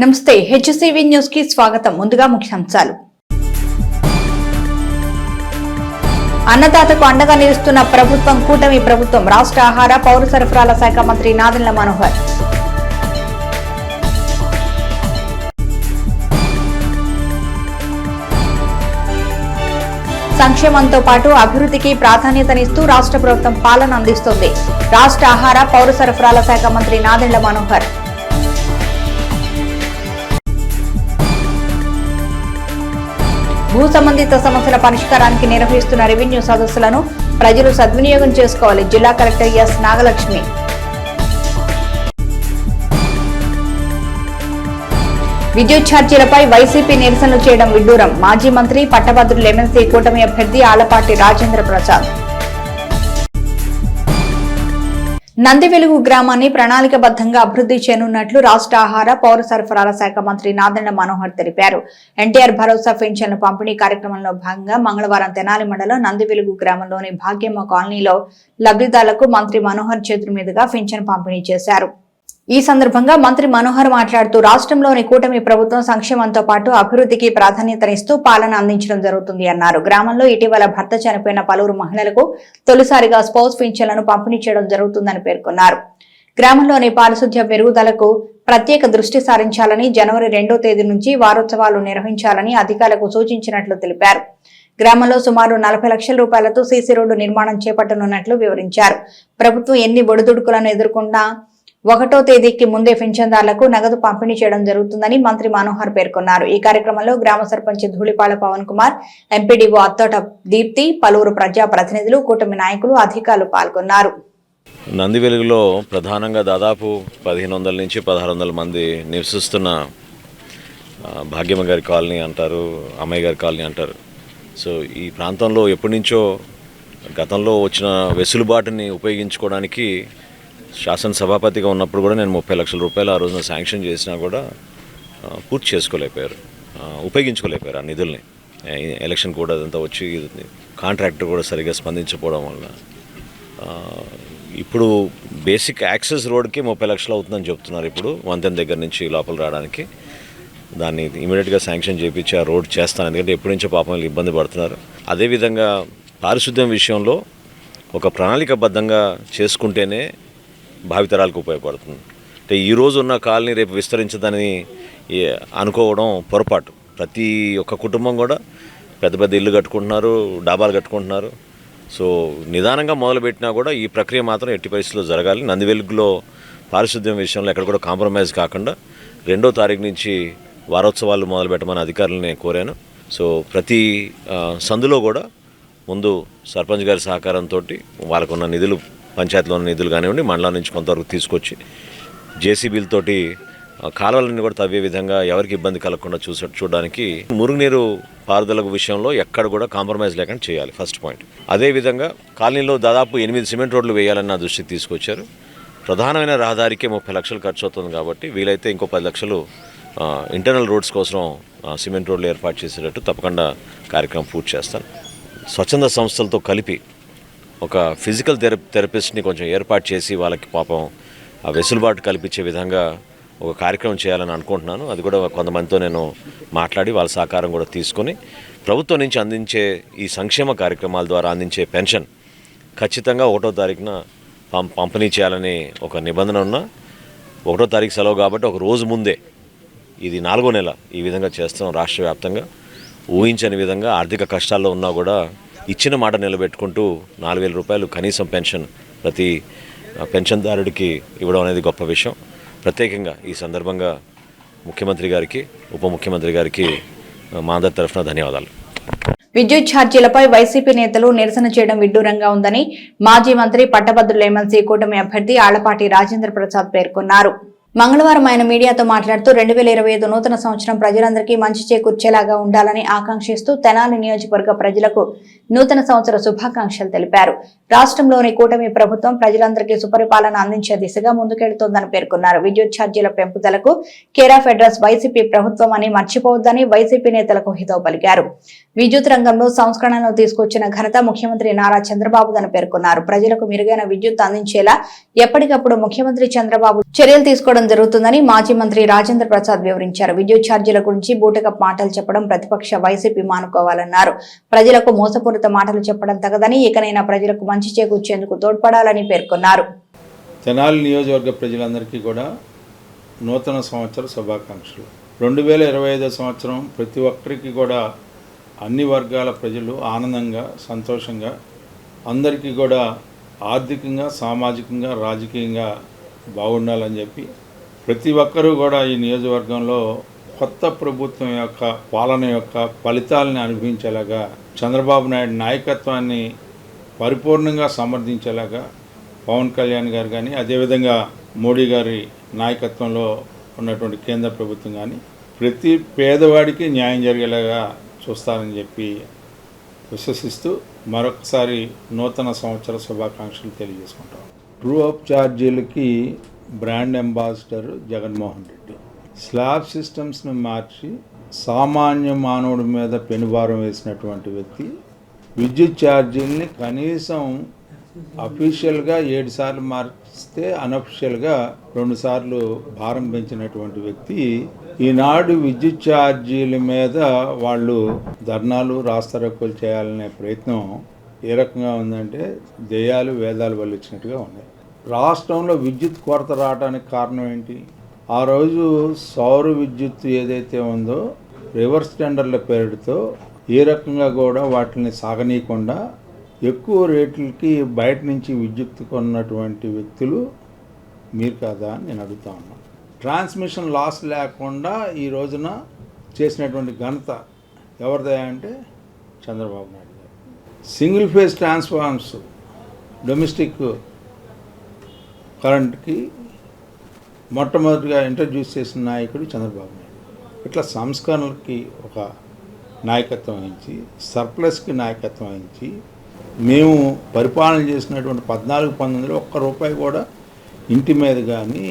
నమస్తే HCV news కి స్వాగతం. ముందుగా ముఖ్యాంశాలు. అన్నదాతకు అండగా నిలుస్తున్న ప్రభుత్వం కూటమి ప్రభుత్వం. రాష్ట్ర ఆహార పౌర సరఫరాల శాఖ మంత్రి నాదెండ్ల మనోహర్. సంక్షేమంతో పాటు అభివృద్ధికి ప్రాధాన్యతనిస్తూ రాష్ట్ర ప్రభుత్వం పాలన అందిస్తోంది. రాష్ట్ర ఆహార పౌర సరఫరాల శాఖ మంత్రి నాదెండ్ల మనోహర్. భూ సంబంధిత సమస్యల పరిష్కారానికి నిర్వహిస్తున్న రెవెన్యూ సదస్సులను ప్రజలు సద్వినియోగం చేసుకోవాలి. జిల్లా కలెక్టర్ ఎస్ నాగలక్ష్మి. విద్యుత్ ఛార్జీలపై వైసీపీ నిరసనలు చేయడం విడ్డూరం. మాజీ మంత్రి పట్టభద్రుల ఎమ్మెల్సీ కూటమి అభ్యర్థి ఆళ్లపాటి రాజేంద్ర ప్రసాద్. నందివెలుగు గ్రామాన్ని ప్రణాళికబద్ధంగా అభివృద్ధి చేయనున్నట్లు రాష్ట్ర ఆహార పౌర సరఫరాల శాఖ మంత్రి నాదెండ్ల మనోహర్ తెలిపారు. ఎన్టీఆర్ భరోసా పెన్షన్ల పంపిణీ కార్యక్రమంలో భాగంగా మంగళవారం తెనాలి మండలం నందివెలుగు గ్రామంలోని భాగ్యమ్మ కాలనీలో లబ్ధిదారులకు మంత్రి మనోహర్ చేతుల మీదుగా పెన్షన్ పంపిణీ చేశారు. ఈ సందర్భంగా మంత్రి మనోహర్ మాట్లాడుతూ రాష్ట్రంలోని కూటమి ప్రభుత్వం సంక్షేమంతో పాటు అభివృద్ధికి ప్రాధాన్యతనిస్తూ పాలన అందించడం జరుగుతుంది అన్నారు. గ్రామంలో ఇటీవల భర్త చనిపోయిన పలువురు మహిళలకు తొలిసారిగా స్పౌస్ పింఛన్లను పంపిణీ చేయడం జరుగుతుందని పేర్కొన్నారు. గ్రామంలోని పారిశుధ్య పెరుగుదలకు ప్రత్యేక దృష్టి సారించాలని, జనవరి 2వ తేదీ నుంచి వారోత్సవాలు నిర్వహించాలని అధికారులకు సూచించినట్లు తెలిపారు. గ్రామంలో సుమారు 40 లక్షల రూపాయలతో సీసీ రోడ్డు నిర్మాణం చేపట్టనున్నట్లు వివరించారు. ప్రభుత్వం ఎన్ని ఒడిదుడుకులను ఎదుర్కొన్నా 1వ తేదీకి ముందే పింఛన్దారులకు నగదు పంపిణీ చేయడం జరుగుతుందని మంత్రి మనోహర్ పేర్కొన్నారు. ఈ కార్యక్రమంలో గ్రామ సర్పంచ్ ధూళిపాల పవన్ కుమార్, ఎంపీడీఓ అత్తోట దీప్తి, పలువురు ప్రజా ప్రతినిధులు, కూటమి నాయకులు, అధికారులు పాల్గొన్నారు. నందివెలుగులో ప్రధానంగా దాదాపు 1500 నుంచి 1600 మంది నివసిస్తున్న భాగ్యమ్మ గారి కాలనీ అంటారు, అమ్మాయి గారి కాలనీ అంటారు. సో ఈ ప్రాంతంలో ఎప్పటి నుంచో గతంలో వచ్చిన వెసులుబాటుని ఉపయోగించుకోవడానికి శాసనసభాపతిగా ఉన్నప్పుడు కూడా నేను 30 లక్షల రూపాయలు ఆ రోజున శాంక్షన్ చేసినా కూడా పూర్తి చేసుకోలేకపోయారు, ఉపయోగించుకోలేకపోయారు ఆ నిధుల్ని. ఎలక్షన్ కూడా అదంతా వచ్చి కాంట్రాక్టర్ కూడా సరిగ్గా స్పందించకపోవడం వల్ల ఇప్పుడు బేసిక్ యాక్సెస్ రోడ్కి 30 లక్షలు అవుతుందని చెప్తున్నారు. ఇప్పుడు వంతెన దగ్గర నుంచి లోపల రావడానికి దాన్ని ఇమీడియట్గా శాంక్షన్ చేయించి ఆ రోడ్ చేస్తాను, ఎందుకంటే ఎప్పటి నుంచో పాపం ఇబ్బంది పడుతున్నారు. అదేవిధంగా పారిశుద్ధ్యం విషయంలో ఒక ప్రణాళికబద్ధంగా చేసుకుంటేనే భావితరాలకు ఉపయోగపడుతుంది. అంటే ఈరోజు ఉన్న కాలనీ రేపు విస్తరించదని అనుకోవడం పొరపాటు. ప్రతి ఒక్క కుటుంబం కూడా పెద్ద పెద్ద ఇల్లు కట్టుకుంటున్నారు, డాబాలు కట్టుకుంటున్నారు. సో నిదానంగా మొదలుపెట్టినా కూడా ఈ ప్రక్రియ మాత్రం ఎట్టి పరిస్థితుల్లో జరగాలి. నందివెలుగులో పారిశుద్ధ్యం విషయంలో ఎక్కడ కూడా కాంప్రమైజ్ కాకుండా 2వ తారీఖు నుంచి వారోత్సవాలు మొదలుపెట్టమని అధికారులని కోరాను. సో ప్రతి సందులో కూడా ముందు సర్పంచ్ గారి సహకారంతో వాళ్ళకున్న నిధులు, పంచాయతీలో ఉన్న నిధులు కానివ్వండి, మండలం నుంచి కొంతవరకు తీసుకొచ్చి జేసీబీలతోటి కాలువలన్నీ కూడా తవ్వే విధంగా ఎవరికి ఇబ్బంది కలగకుండా చూడడానికి మురుగునీరు పారుదల విషయంలో ఎక్కడ కూడా కాంప్రమైజ్ లేకుండా చేయాలి, ఫస్ట్ పాయింట్. అదేవిధంగా కాలనీలో దాదాపు 8 సిమెంట్ రోడ్లు వేయాలని నా దృష్టికి తీసుకొచ్చారు. ప్రధానమైన రహదారికే 30 లక్షలు ఖర్చు అవుతుంది కాబట్టి వీలైతే ఇంకో 10 లక్షలు ఇంటర్నల్ రోడ్స్ కోసం సిమెంట్ రోడ్లు ఏర్పాటు చేసేటట్టు తప్పకుండా కార్యక్రమం పూర్తి చేస్తాను. స్వచ్ఛంద సంస్థలతో కలిపి ఒక ఫిజికల్ థెరపిస్ట్ని కొంచెం ఏర్పాటు చేసి వాళ్ళకి పాపం ఆ వెసులుబాటు కల్పించే విధంగా ఒక కార్యక్రమం చేయాలని అనుకుంటున్నాను. అది కూడా కొంతమందితో నేను మాట్లాడి వాళ్ళ సహకారం కూడా తీసుకొని ప్రభుత్వం నుంచి అందించే ఈ సంక్షేమ కార్యక్రమాల ద్వారా అందించే పెన్షన్ ఖచ్చితంగా 1వ తారీఖున పంపిణీ చేయాలని ఒక నిబంధన ఉన్నా. 1వ తారీఖు సెలవు కాబట్టి ఒక రోజు ముందే, ఇది 4వ నెల ఈ విధంగా చేస్తున్నాం. రాష్ట్ర వ్యాప్తంగా ఊహించని విధంగా ఆర్థిక కష్టాల్లో ఉన్నా కూడా ఇచ్చిన మాట నిలబెట్టుకుంటూ 4000 రూపాయలు కనీసం పెన్షన్ ప్రతి పెన్షన్దారుడికి ఇవ్వడం అనేది గొప్ప విషయం. ప్రత్యేకంగా ఈ సందర్భంగా ముఖ్యమంత్రి గారికి, ఉప ముఖ్యమంత్రి గారికి మా అందరి తరఫున ధన్యవాదాలు. విద్యుత్ ఛార్జీలపై వైసీపీ నేతలు నిరసన చేయడం విడ్డూరంగా ఉందని మాజీ మంత్రి పట్టభద్రుల ఎమ్మెల్సీ కూటమి అభ్యర్థి ఆళ్లపాటి రాజేంద్ర ప్రసాద్ పేర్కొన్నారు. మంగళవారం ఆయన మీడియాతో మాట్లాడుతూ 2025 నూతన సంవత్సరం ప్రజలందరికీ మంచి చేకూర్చేలాగా ఉండాలని ఆకాంక్షిస్తూ తెనాలి నియోజకవర్గ ప్రజలకు నూతన సంవత్సర శుభాకాంక్షలు తెలిపారు. రాష్ట్రంలోని కూటమి ప్రభుత్వం ప్రజలందరికీ సుపరిపాలన అందించే దిశగా ముందుకెళ్తోందని పేర్కొన్నారు. విద్యుత్ ఛార్జీల పెంపుదలకు కేర్ ఆఫ్ అడ్రస్ వైసీపీ ప్రభుత్వం అని మర్చిపోవద్దని వైసీపీ నేతలకు హితవు పలికారు. విద్యుత్ రంగంలో సంస్కరణలు తీసుకొచ్చిన ఘనత ముఖ్యమంత్రి నారా చంద్రబాబుదని పేర్కొన్నారు. ప్రజలకు మెరుగైన విద్యుత్ అందించేలా ఎప్పటికప్పుడు ముఖ్యమంత్రి చంద్రబాబు చర్యలు తీసుకోవడం జరుగుతుందని మాజీ మంత్రి రాజేంద్ర ప్రసాద్ వివరించారు. విద్యుత్ ఛార్జీల గురించి బూటకపు మాటలు చెప్పడం ప్రతిపక్ష వైసీపీ మానుకోవాలన్నారు. ప్రజలకు మోసపూరిత మాటలు చెప్పడం తగదని, ఇకనైనా ప్రజలకు మంచి చేకూర్చేందుకు తోడ్పడాలని పేర్కొన్నారు. తెనాలి నియోజకవర్గ ప్రజలందరికీ కూడా నూతన సంవత్సర శుభాకాంక్షలు. 2025 సంవత్సరం ప్రతి ఒక్కరికి కూడా అన్ని వర్గాల ప్రజలు ఆనందంగా, సంతోషంగా, అందరికీ కూడా ఆర్థికంగా, సామాజికంగా, రాజకీయంగా బాగుండాలని చెప్పి ప్రతి ఒక్కరూ కూడా ఈ నియోజకవర్గంలో కొత్త ప్రభుత్వం యొక్క పాలన యొక్క ఫలితాలని అనుభవించేలాగా, చంద్రబాబు నాయుడు నాయకత్వాన్ని పరిపూర్ణంగా సమర్థించేలాగా పవన్ కళ్యాణ్ గారు కానీ, అదేవిధంగా మోడీ గారి నాయకత్వంలో ఉన్నటువంటి కేంద్ర ప్రభుత్వం కానీ ప్రతి పేదవాడికి న్యాయం జరిగేలాగా చూస్తారని చెప్పి విశ్వసిస్తూ మరొకసారి నూతన సంవత్సర శుభాకాంక్షలు తెలియజేసుకుంటాం. ట్రూ అప్ ఛార్జీలకి brand ambassador Jaganmohan Reddy. Slab సిస్టమ్స్ని మార్చి సామాన్య మానవుడి మీద పెనుభారం వేసినటువంటి వ్యక్తి. విద్యుత్ ఛార్జీలని కనీసం అఫీషియల్గా 7 సార్లు మార్చితే అనఫిషియల్గా 2 సార్లు భారం పెంచినటువంటి వ్యక్తి ఈనాడు విద్యుత్ ఛార్జీల మీద వాళ్ళు ధర్నాలు, రాస్తారోకోలు చేయాలనే ప్రయత్నం ఏ రకంగా ఉందంటే దెయ్యాలు వేదాలు వల్లించినట్టుగా ఉన్నాయి. రాష్ట్రంలో విద్యుత్ కొరత రావడానికి కారణం ఏంటి? ఆ రోజు సౌర విద్యుత్ ఏదైతే ఉందో రివర్స్ టెండర్ల పేరుతో ఏ రకంగా కూడా వాటిని సాగనీయకుండా ఎక్కువ రేట్లకి బయట నుంచి విద్యుత్ కొన్నటువంటి వ్యక్తులు మీరు కాదా అని నేను అడుగుతా ఉన్నాను. ట్రాన్స్మిషన్ లాస్ లేకుండా ఈ రోజున చేసినటువంటి ఘనత ఎవరిదయా అంటే చంద్రబాబు నాయుడు గారు. సింగిల్ ఫేజ్ ట్రాన్స్ఫార్మర్స్ డొమెస్టిక్ కరెంట్కి మొట్టమొదటిగా ఇంట్రడ్యూస్ చేసిన నాయకుడు చంద్రబాబు నాయుడు. ఇట్లా సంస్కరణలకి ఒక నాయకత్వం వహించి, సర్ప్లస్కి నాయకత్వం వహించి, మేము పరిపాలన చేసినటువంటి 14-19 ఒక్క రూపాయి కూడా ఇంటి మీద కానీ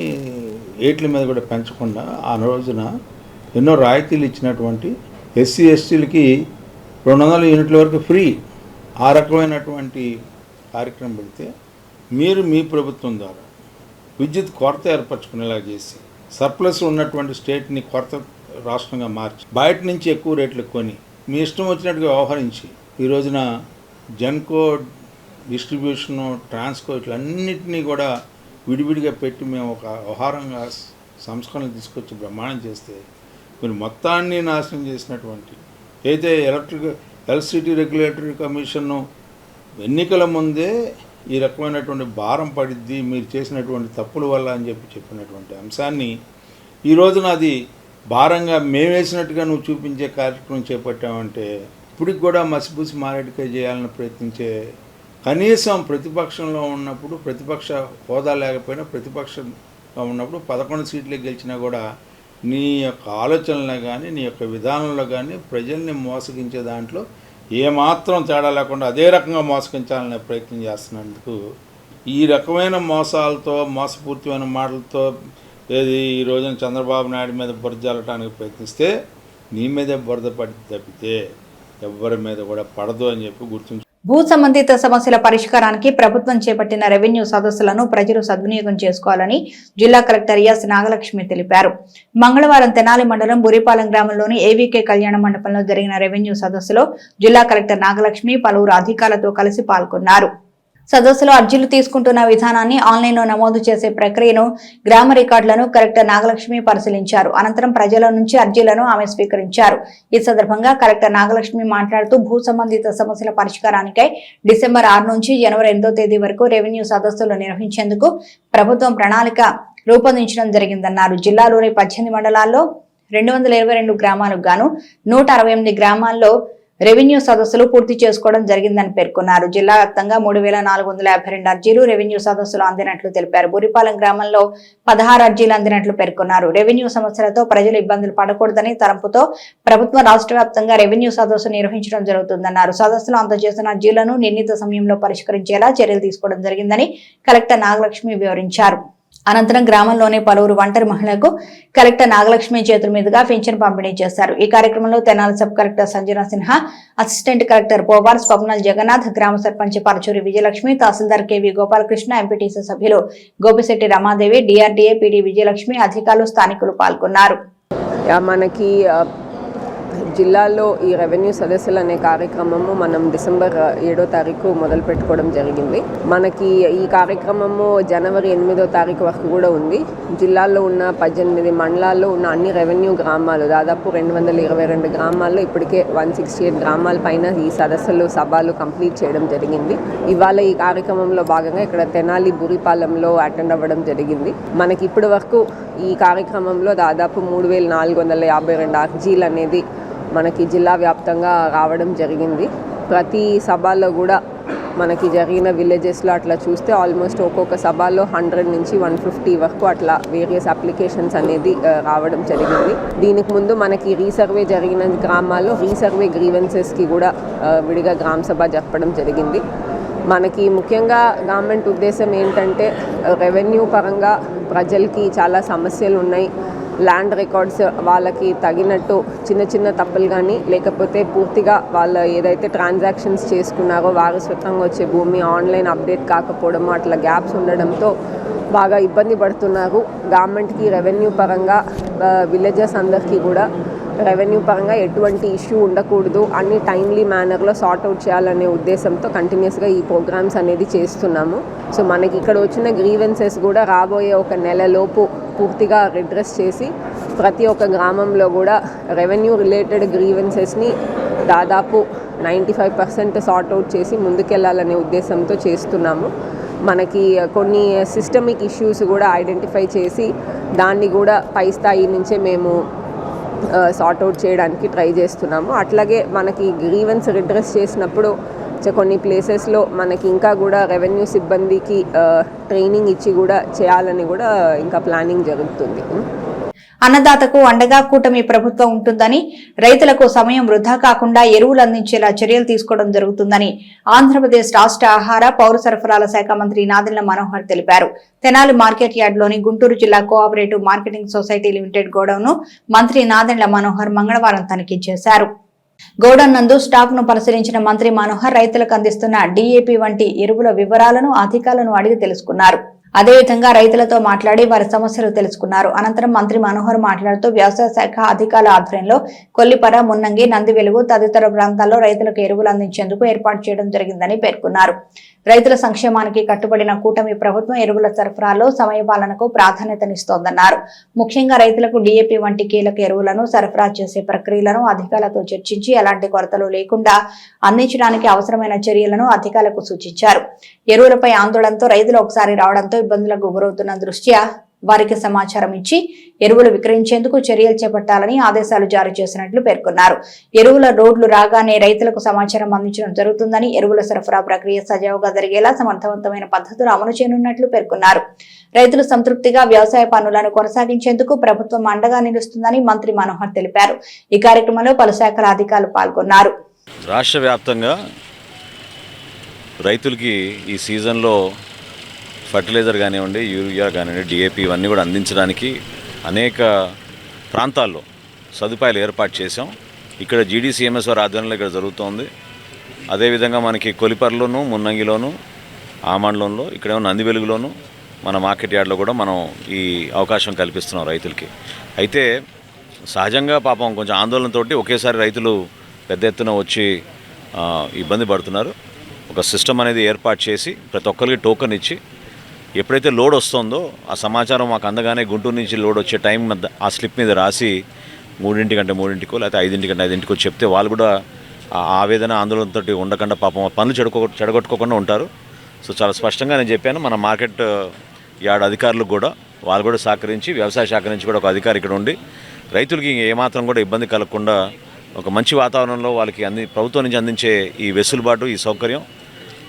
ఏట్ల మీద కూడా పెంచకుండా ఆ రోజున ఎన్నో రాయితీలు ఇచ్చినటువంటి ఎస్సీ ఎస్టీలకి 200 యూనిట్ల వరకు ఫ్రీ. ఆ రకమైనటువంటి కార్యక్రమం పెడితే మీరు మీ ప్రభుత్వం ద్వారా విద్యుత్ కొరత ఏర్పరచుకునేలా చేసి సర్ప్లస్ ఉన్నటువంటి స్టేట్ని కొరత రాష్ట్రంగా మార్చి బయట నుంచి ఎక్కువ రేట్లు కొని మీ ఇష్టం వచ్చినట్టుగా వ్యవహరించి ఈ రోజున జెన్కో, డిస్ట్రిబ్యూషను, ట్రాన్స్కో ఇట్లన్నింటినీ కూడా విడివిడిగా పెట్టి మేము ఒక వ్యవహారంగా సంస్కరణలు తీసుకొచ్చి బ్రహ్మాండం చేస్తే మీరు మొత్తాన్ని నాశనం చేసినటువంటి అయితే ఎలక్ట్రిసిటీ రెగ్యులేటరీ కమిషన్ను ఎన్నికల ముందే ఈ రకమైనటువంటి భారం పడిద్ది మీరు చేసినటువంటి తప్పుల వల్ల అని చెప్పినటువంటి అంశాన్ని ఈ రోజున అది భారంగా మేము వేసినట్టుగా నువ్వు చూపించే కార్యక్రమం చేపట్టామంటే ఇప్పటికి కూడా మసిపూసి మారేడుకాయ చేయాలని ప్రయత్నించే కనీసం ప్రతిపక్షంలో ఉన్నప్పుడు, ప్రతిపక్ష హోదా లేకపోయినా ప్రతిపక్షంగా ఉన్నప్పుడు 11 సీట్లు గెలిచినా కూడా నీ యొక్క ఆలోచనలో కానీ నీ యొక్క విధానంలో కానీ ప్రజల్ని మోసగించే దాంట్లో ఏమాత్రం తేడా లేకుండా అదే రకంగా మోసగించాలనే ప్రయత్నం చేస్తున్నందుకు ఈ రకమైన మోసాలతో, మోసపూరితమైన మాటలతో ఈ రోజున చంద్రబాబు నాయుడు మీద బురద జల్లటానికి ప్రయత్నిస్తే నీ మీదే బురద పడి తప్పితే ఎవరి మీద కూడా పడదు అని చెప్పి గుర్తుంచు. భూ సంబంధిత సమస్యల పరిష్కారానికి ప్రభుత్వం చేపట్టిన రెవెన్యూ సదస్సులను ప్రజలు సద్వినియోగం చేసుకోవాలని జిల్లా కలెక్టర్ ఎస్ నాగలక్ష్మి తెలిపారు. మంగళవారం తెనాలి మండలం బురిపాలెం గ్రామంలోని ఏవీకే కళ్యాణ మండపంలో జరిగిన రెవెన్యూ సదస్సులో జిల్లా కలెక్టర్ నాగలక్ష్మి పలువురు అధికారులతో కలిసి పాల్గొన్నారు. సదస్సులో అర్జీలు తీసుకుంటున్న విధానాన్ని, ఆన్లైన్లో నమోదు చేసే ప్రక్రియను, గ్రామ రికార్డులను కలెక్టర్ నాగలక్ష్మి పరిశీలించారు. అనంతరం ప్రజల నుంచి అర్జీలను ఆమె స్వీకరించారు. ఈ సందర్భంగా కలెక్టర్ నాగలక్ష్మి మాట్లాడుతూ భూ సంబంధిత సమస్యల పరిష్కారానికై డిసెంబర్ 6 నుంచి జనవరి 8వ తేదీ వరకు రెవెన్యూ సదస్సులు నిర్వహించేందుకు ప్రభుత్వం ప్రణాళిక రూపొందించడం జరిగిందన్నారు. జిల్లాలోని 18 మండలాల్లో 222 గ్రామాలకు గాను 168 గ్రామాల్లో రెవెన్యూ సదస్సులు పూర్తి చేసుకోవడం జరిగిందని పేర్కొన్నారు. జిల్లా వ్యాప్తంగా 3452 అర్జీలు రెవెన్యూ సదస్సులు అందినట్లు తెలిపారు. బురిపాలెం గ్రామంలో 16 అర్జీలు అందినట్లు పేర్కొన్నారు. రెవెన్యూ సమస్యలతో ప్రజలు ఇబ్బందులు పడకూడదని తలంపుతో ప్రభుత్వం రాష్ట్ర వ్యాప్తంగా రెవెన్యూ సదస్సు నిర్వహించడం జరుగుతుందన్నారు. సదస్సులో అందజేసిన అర్జీలను నిర్ణీత సమయంలో పరిష్కరించేలా చర్యలు తీసుకోవడం జరిగిందని కలెక్టర్ నాగలక్ష్మి వివరించారు. అనంతరం గ్రామంలోని పలువురు ఒంటరి మహిళలకు కలెక్టర్ నాగలక్ష్మి చేతుల మీదుగా పింఛన్ పంపిణీ చేశారు. ఈ కార్యక్రమంలో Tenali sub collector Sanjana Sinha, assistant collector Powar Swapnil Jagannath, గ్రామ సర్పంచ్ పరచూరి విజయలక్ష్మి, తహసీల్దార్ కెవి గోపాలకృష్ణ, ఎంపీటీసీ సభ్యులు గోపిశెట్టి రమాదేవి, డిఆర్డీఏ పీడీ విజయలక్ష్మి, అధికారులు, స్థానికులు పాల్గొన్నారు. మనకి జిల్లాలో ఈ రెవెన్యూ సదస్సులు అనే కార్యక్రమము మనం డిసెంబర్ 7వ తారీఖు మొదలు పెట్టుకోవడం జరిగింది. మనకి ఈ కార్యక్రమము జనవరి 8వ తారీఖు వరకు కూడా ఉంది. జిల్లాలో ఉన్న 18 మండలాల్లో ఉన్న అన్ని రెవెన్యూ గ్రామాలు, దాదాపు 222 గ్రామాల్లో ఇప్పటికే 168 గ్రామాల పైన ఈ సభలు కంప్లీట్ చేయడం జరిగింది. ఇవాళ ఈ కార్యక్రమంలో భాగంగా ఇక్కడ తెనాలి బురిపాలెంలో అటెండ్ అవ్వడం జరిగింది. మనకి ఇప్పటి వరకు ఈ కార్యక్రమంలో దాదాపు 3452 అర్జీలు అనేది మనకి జిల్లా వ్యాప్తంగా రావడం జరిగింది. ప్రతి సభలో కూడా మనకి జరిగిన విలేజెస్లో అట్లా చూస్తే ఆల్మోస్ట్ ఒక్కొక్క సభలో 100 నుంచి 150 వరకు అట్లా వేరియస్ అప్లికేషన్స్ అనేది రావడం జరిగింది. దీనికి ముందు మనకి రీసర్వే జరిగిన గ్రామాల్లో రీసర్వే గ్రీవెన్సెస్కి కూడా విడిగా గ్రామ సభ జరపడం జరిగింది. మనకి ముఖ్యంగా గవర్నమెంట్ ఉద్దేశం ఏంటంటే రెవెన్యూ పరంగా ప్రజలకి చాలా సమస్యలు ఉన్నాయి. ల్యాండ్ రికార్డ్స్ వాళ్ళకి తగినట్టు చిన్న చిన్న తప్పులు కానీ లేకపోతే పూర్తిగా వాళ్ళు ఏదైతే ట్రాన్సాక్షన్స్ చేసుకున్నారో వారసత్వంగా వచ్చే భూమి ఆన్లైన్ అప్డేట్ కాకపోవడము అట్లా గ్యాప్స్ ఉండడంతో బాగా ఇబ్బంది పడుతున్నారు. గవర్నమెంట్కి రెవెన్యూ పరంగా విలేజెస్ అందరికీ కూడా రెవెన్యూ పరంగా ఎటువంటి ఇష్యూ ఉండకూడదు, అన్ని టైమ్లీ మేనర్లో సార్ట్అవుట్ చేయాలనే ఉద్దేశంతో కంటిన్యూస్గా ఈ ప్రోగ్రామ్స్ అనేది చేస్తున్నాము. సో మనకి ఇక్కడ వచ్చిన గ్రీవెన్సెస్ కూడా రాబోయే ఒక నెలలోపు పూర్తిగా రిడ్రెస్ చేసి ప్రతి ఒక్క గ్రామంలో కూడా రెవెన్యూ రిలేటెడ్ గ్రీవెన్సెస్ని దాదాపు 95% సార్ట్అవుట్ చేసి ముందుకెళ్లాలనే ఉద్దేశంతో చేస్తున్నాము. మనకి కొన్ని సిస్టమిక్ ఇష్యూస్ కూడా ఐడెంటిఫై చేసి దాన్ని కూడా పై స్థాయి నుంచే మేము సార్ట్అవుట్ చేయడానికి ట్రై చేస్తున్నాము. అట్లాగే మనకి గ్రీవెన్స్ రిడ్రెస్ చేసినప్పుడు కొన్ని ప్లేసెస్లో మనకి ఇంకా కూడా రెవెన్యూ సిబ్బందికి ట్రైనింగ్ ఇచ్చి కూడా చేయాలని కూడా ఇంకా ప్లానింగ్ జరుగుతుంది. అన్నదాతకు అండగా కూటమి ప్రభుత్వం ఉంటుందని, రైతులకు సమయం వృధా కాకుండా ఎరువులు అందించేలా చర్యలు తీసుకోవడం జరుగుతుందని ఆంధ్రప్రదేశ్ రాష్ట్ర ఆహార పౌర సరఫరాల శాఖ మంత్రి నాదెండ్ల మనోహర్ తెలిపారు. తెనాలి మార్కెట్ యార్డ్లోని గుంటూరు జిల్లా కోఆపరేటివ్ మార్కెటింగ్ సొసైటీ లిమిటెడ్ గోడౌన్ను మంత్రి నాదెండ్ల మనోహర్ మంగళవారం తనిఖీ చేశారు. గోడౌన్ నందు స్టాక్ ను పరిశీలించిన మంత్రి మనోహర్ రైతులకు అందిస్తున్న డీఏపీ వంటి ఎరువుల వివరాలను అధికారులను అడిగి తెలుసుకున్నారు. అదేవిధంగా రైతులతో మాట్లాడి వారి సమస్యలు తెలుసుకున్నారు. అనంతరం మంత్రి మనోహర్ మాట్లాడుతూ వ్యవసాయ శాఖ అధికారుల ఆధ్వర్యంలో కొల్లిపర, మున్నంగి, నందివెలుగు తదితర ప్రాంతాల్లో రైతులకు ఎరువులు అందించేందుకు ఏర్పాటు చేయడం జరిగిందని పేర్కొన్నారు. రైతుల సంక్షేమానికి కట్టుబడిన కూటమి ప్రభుత్వం ఎరువుల సరఫరాలో సమయపాలనకు ప్రాధాన్యతనిస్తోందన్నారు. ముఖ్యంగా రైతులకు డీఏపీ వంటి కీలక ఎరువులను సరఫరా చేసే ప్రక్రియలను అధికారులతో చర్చించి ఎలాంటి కొరతలు లేకుండా అందించడానికి అవసరమైన చర్యలను అధికారులకు సూచించారు. ఎరువులపై ఆందోళనతో రైతులు ఒకసారి రావడంతో ఇబ్బందులకు గురవుతున్న దృష్ట్యా వారికి సమాచారం ఇచ్చి ఎరువులు విక్రయించేందుకు చర్యలు చేపట్టాలని ఆదేశాలు జారీ చేసినట్లు పేర్కొన్నారు. ఎరువుల రోడ్లు రాగానే రైతులకు సమాచారం అందించడం జరుగుతుందని, ఎరువుల సరఫరా ప్రక్రియ సజావుగా జరిగేలా సమర్థవంతమైన పద్ధతులు అమలు చేయనున్నట్లు పేర్కొన్నారు. రైతులు సంతృప్తిగా వ్యవసాయ పనులను కొనసాగించేందుకు ప్రభుత్వం అండగా నిలుస్తుందని మంత్రి మనోహర్ తెలిపారు. ఈ కార్యక్రమంలో పలు శాఖల అధికారులు పాల్గొన్నారు. రాష్ట్ర వ్యాప్తంగా రైతులకి ఈ సీజన్లో ఫర్టిలైజర్ కానివ్వండి, యూరియా కానివ్వండి, డిఏపి ఇవన్నీ కూడా అందించడానికి అనేక ప్రాంతాల్లో సదుపాయాలు ఏర్పాటు చేశాం. ఇక్కడ జీడీసీఎంఎస్ వారి ఆధ్వర్యంలో ఇక్కడ జరుగుతోంది. అదేవిధంగా మనకి కొలిపర్లోను, మున్నంగిలోను, ఆమండలంలో, ఇక్కడేమో నందివెలుగులోను, మన మార్కెట్ యార్డ్లో కూడా మనం ఈ అవకాశం కల్పిస్తున్నాం రైతులకి. అయితే సహజంగా పాపం కొంచెం ఆందోళనతో ఒకేసారి రైతులు పెద్ద ఎత్తున వచ్చి ఇబ్బంది పడుతున్నారు. ఒక సిస్టమ్ అనేది ఏర్పాటు చేసి ప్రతి ఒక్కరికి టోకెన్ ఇచ్చి ఎప్పుడైతే లోడ్ వస్తుందో ఆ సమాచారం మాకు అందగానే గుంటూరు నుంచి లోడ్ వచ్చే టైం ఆ స్లిప్ మీద రాసి 3:00 లేకపోతే 5:00 చెప్తే వాళ్ళు కూడా ఆవేదన ఆందోళనతో ఉండకుండా పాపం పనులు చెడగొట్టుకోకుండా ఉంటారు. సో చాలా స్పష్టంగా నేను చెప్పాను. మన మార్కెట్ యార్డ్ అధికారులకు కూడా వాళ్ళు కూడా సహకరించి వ్యవసాయ శాఖ నుంచి కూడా ఒక అధికారి ఇక్కడ ఉండి రైతులకి ఏమాత్రం కూడా ఇబ్బంది కలగకుండా ఒక మంచి వాతావరణంలో వాళ్ళకి ప్రభుత్వం నుంచి అందించే ఈ వెసులుబాటు, ఈ సౌకర్యం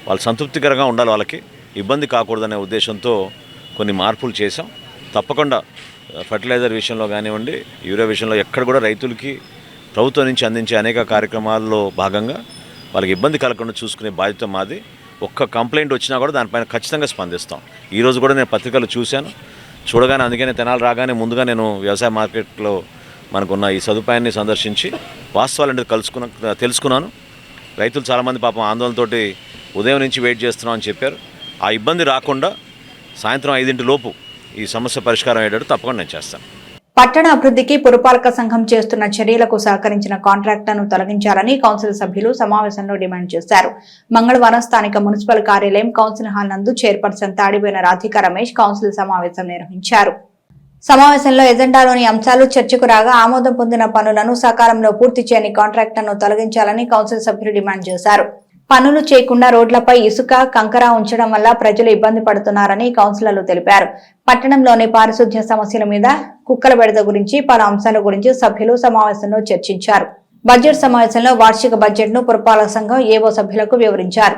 వాళ్ళు సంతృప్తికరంగా ఉండాలి, వాళ్ళకి ఇబ్బంది కాకూడదనే ఉద్దేశంతో కొన్ని మార్పులు చేశాం. తప్పకుండా ఫర్టిలైజర్ విషయంలో కానివ్వండి, యూరియా విషయంలో ఎక్కడ కూడా రైతులకి ప్రభుత్వం నుంచి అందించే అనేక కార్యక్రమాల్లో భాగంగా వాళ్ళకి ఇబ్బంది కలగకుండా చూసుకునే బాధ్యత మాది. ఒక్క కంప్లైంట్ వచ్చినా కూడా దానిపైన ఖచ్చితంగా స్పందిస్తాం. ఈరోజు కూడా నేను పత్రికలు చూశాను, చూడగానే అందుకనే తెనాలి రాగానే ముందుగా నేను వ్యవసాయ మార్కెట్లో మనకున్న ఈ సదుపాయాన్ని సందర్శించి వాస్తవాలు తెలుసుకున్నాను. రైతులు చాలామంది పాపం ఆందోళనతోటి ఉదయం నుంచి వెయిట్ చేస్తున్నాం అని చెప్పారు. ఆ ఇబ్బంది రాకుండా సాయంత్రం 5 లోపు ఈ సమస్య పరిష్కారం అయ్యేటట్టు తప్పకుండా నేను చేస్తాను. పట్టణ అభివృద్ధికి పురపాలక సంఘం చేస్తున్న చర్యలకు సహకరించిన కాంట్రాక్టర్ను తొలగించాలని కౌన్సిల్ సభ్యులు సమావేశంలో డిమాండ్ చేశారు. మంగళవారం స్థానిక మున్సిపల్ కార్యాలయం కౌన్సిల్ హాల్ నందు చైర్పర్సన్ తాడిబోయిన రాధికా రమేష్ కౌన్సిల్ సమావేశం నిర్వహించారు. సమావేశంలో ఎజెండాలోని అంశాలు చర్చకు రాగా ఆమోదం పొందిన పనులను సకాలంలో పూర్తి చేయని కాంట్రాక్టర్ను తొలగించాలని కౌన్సిల్ సభ్యులు డిమాండ్ చేశారు. పనులు చేయకుండా రోడ్లపై ఇసుక, కంకర ఉంచడం వల్ల ప్రజలు ఇబ్బంది పడుతున్నారని కౌన్సిలర్లు తెలిపారు. పట్టణంలోని పారిశుధ్య సమస్యల మీద, కుక్కల బెడద గురించి పలు అంశాల గురించి సభ్యులు సమావేశంలో చర్చించారు. బడ్జెట్ సమావేశంలో వార్షిక బడ్జెట్ ను పురపాలక సంఘం ఏవో సభ్యులకు వివరించారు.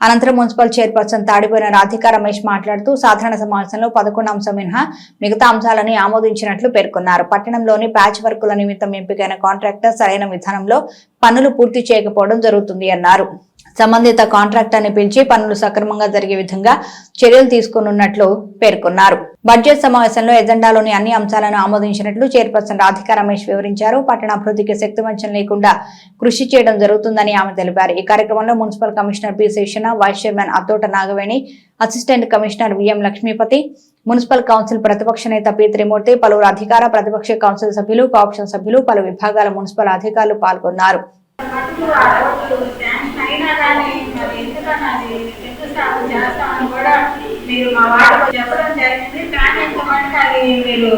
అనంతరం మున్సిపల్ చైర్పర్సన్ తాడిపోయిన రాధికా రమేష్ మాట్లాడుతూ సాధారణ సమావేశంలో 11 అంశం మినహా మిగతా అంశాలని ఆమోదించినట్లు పేర్కొన్నారు. పట్టణంలోని ప్యాచ్ వర్కుల నిమిత్తం ఎంపికైన కాంట్రాక్టర్ సరైన విధానంలో పనులు పూర్తి చేయకపోవడం జరుగుతుంది అన్నారు. సంబంధిత కాంట్రాక్టర్ని పిలిచి పనులు సక్రమంగా జరిగే విధంగా చర్యలు తీసుకున్నట్లు పేర్కొన్నారు. బడ్జెట్ సమావేశంలో ఎజెండాలోని అన్ని అంశాలను ఆమోదించినట్లు చైర్పర్సన్ రాధికా రమేష్ వివరించారు. పట్టణ అభివృద్ధికి శక్తివంచన లేకుండా కృషి చేయడం జరుగుతుందని ఆమె తెలిపారు. ఈ కార్యక్రమంలో municipal commissioner P Seshana, vice chairman Attota Nagaveni, assistant commissioner V M Lakshmipathi, municipal council ప్రతిపక్ష నేత పి త్రిమూర్తి, పలువురు అధికార ప్రతిపక్ష కౌన్సిల్ సభ్యులు, కోఆప్షన్ సభ్యులు, పలు విభాగాల మున్సిపల్ అధికారులు పాల్గొన్నారు. అయినా కానీ మరి ఎందుకన్నది శంకుస్థాపన చేస్తామని కూడా మీరు మా వార్డులో చెప్పడం జరిగింది. కానీ ఎంతమందికి అది మీరు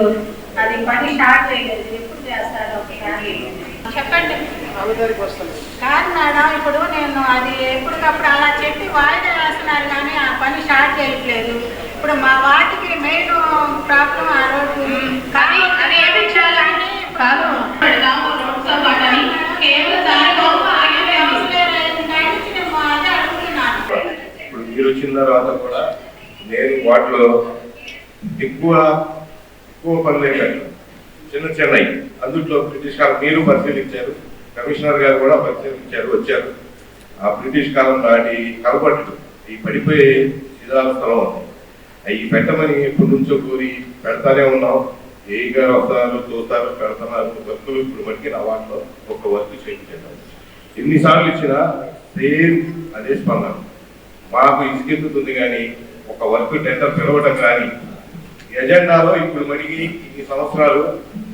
అది పని స్టార్ట్ చేయలేదు. ఎప్పుడు చేస్తారు ఒకసారి చెప్పండి. కాదు మేడం, ఇప్పుడు నేను అది ఎప్పటికప్పుడు అలా చెప్పి వాయిదా వేస్తున్నారు కానీ ఆ పని స్టార్ట్ చేయట్లేదు. ఇప్పుడు మా వాటికి మెయిన్ ప్రాబ్లం ఆ రోడ్డు కానీ అది వేయించాలని కాదు ఇప్పుడు మీరు వచ్చిన తర్వాత కూడా నేను వాటిలో ఎక్కువ పనులే పెట్టాను, చిన్నవి. అందులో బ్రిటిష్ కాలం మీరు పరిశీలించారు, కమిషనర్ గారు కూడా పరిశీలించారు, వచ్చారు. ఆ బ్రిటిష్ కాలం నాటి కలపట్లు ఈ పడిపోయే శిథిలాల స్థలం ఉంది. అవి పెట్టమని ఎప్పటి నుంచో కోరి పెడతానే ఉన్నాం. ఏ గారు వస్తారు, చూస్తారు, పెడతారు. వర్కులు ఇప్పుడు మటుకి నా వాటిలో ఒక వర్క్ చేయించాను. ఎన్నిసార్లు ఇచ్చినా సేమ్ అదే స్పందన. మాకు ఇసుకెత్తుతుంది కానీ ఒక వర్క్ టెండర్ పిలవడం కానీ ఎజెండాలో ఇప్పుడు మడిగి ఇన్ని సంవత్సరాలు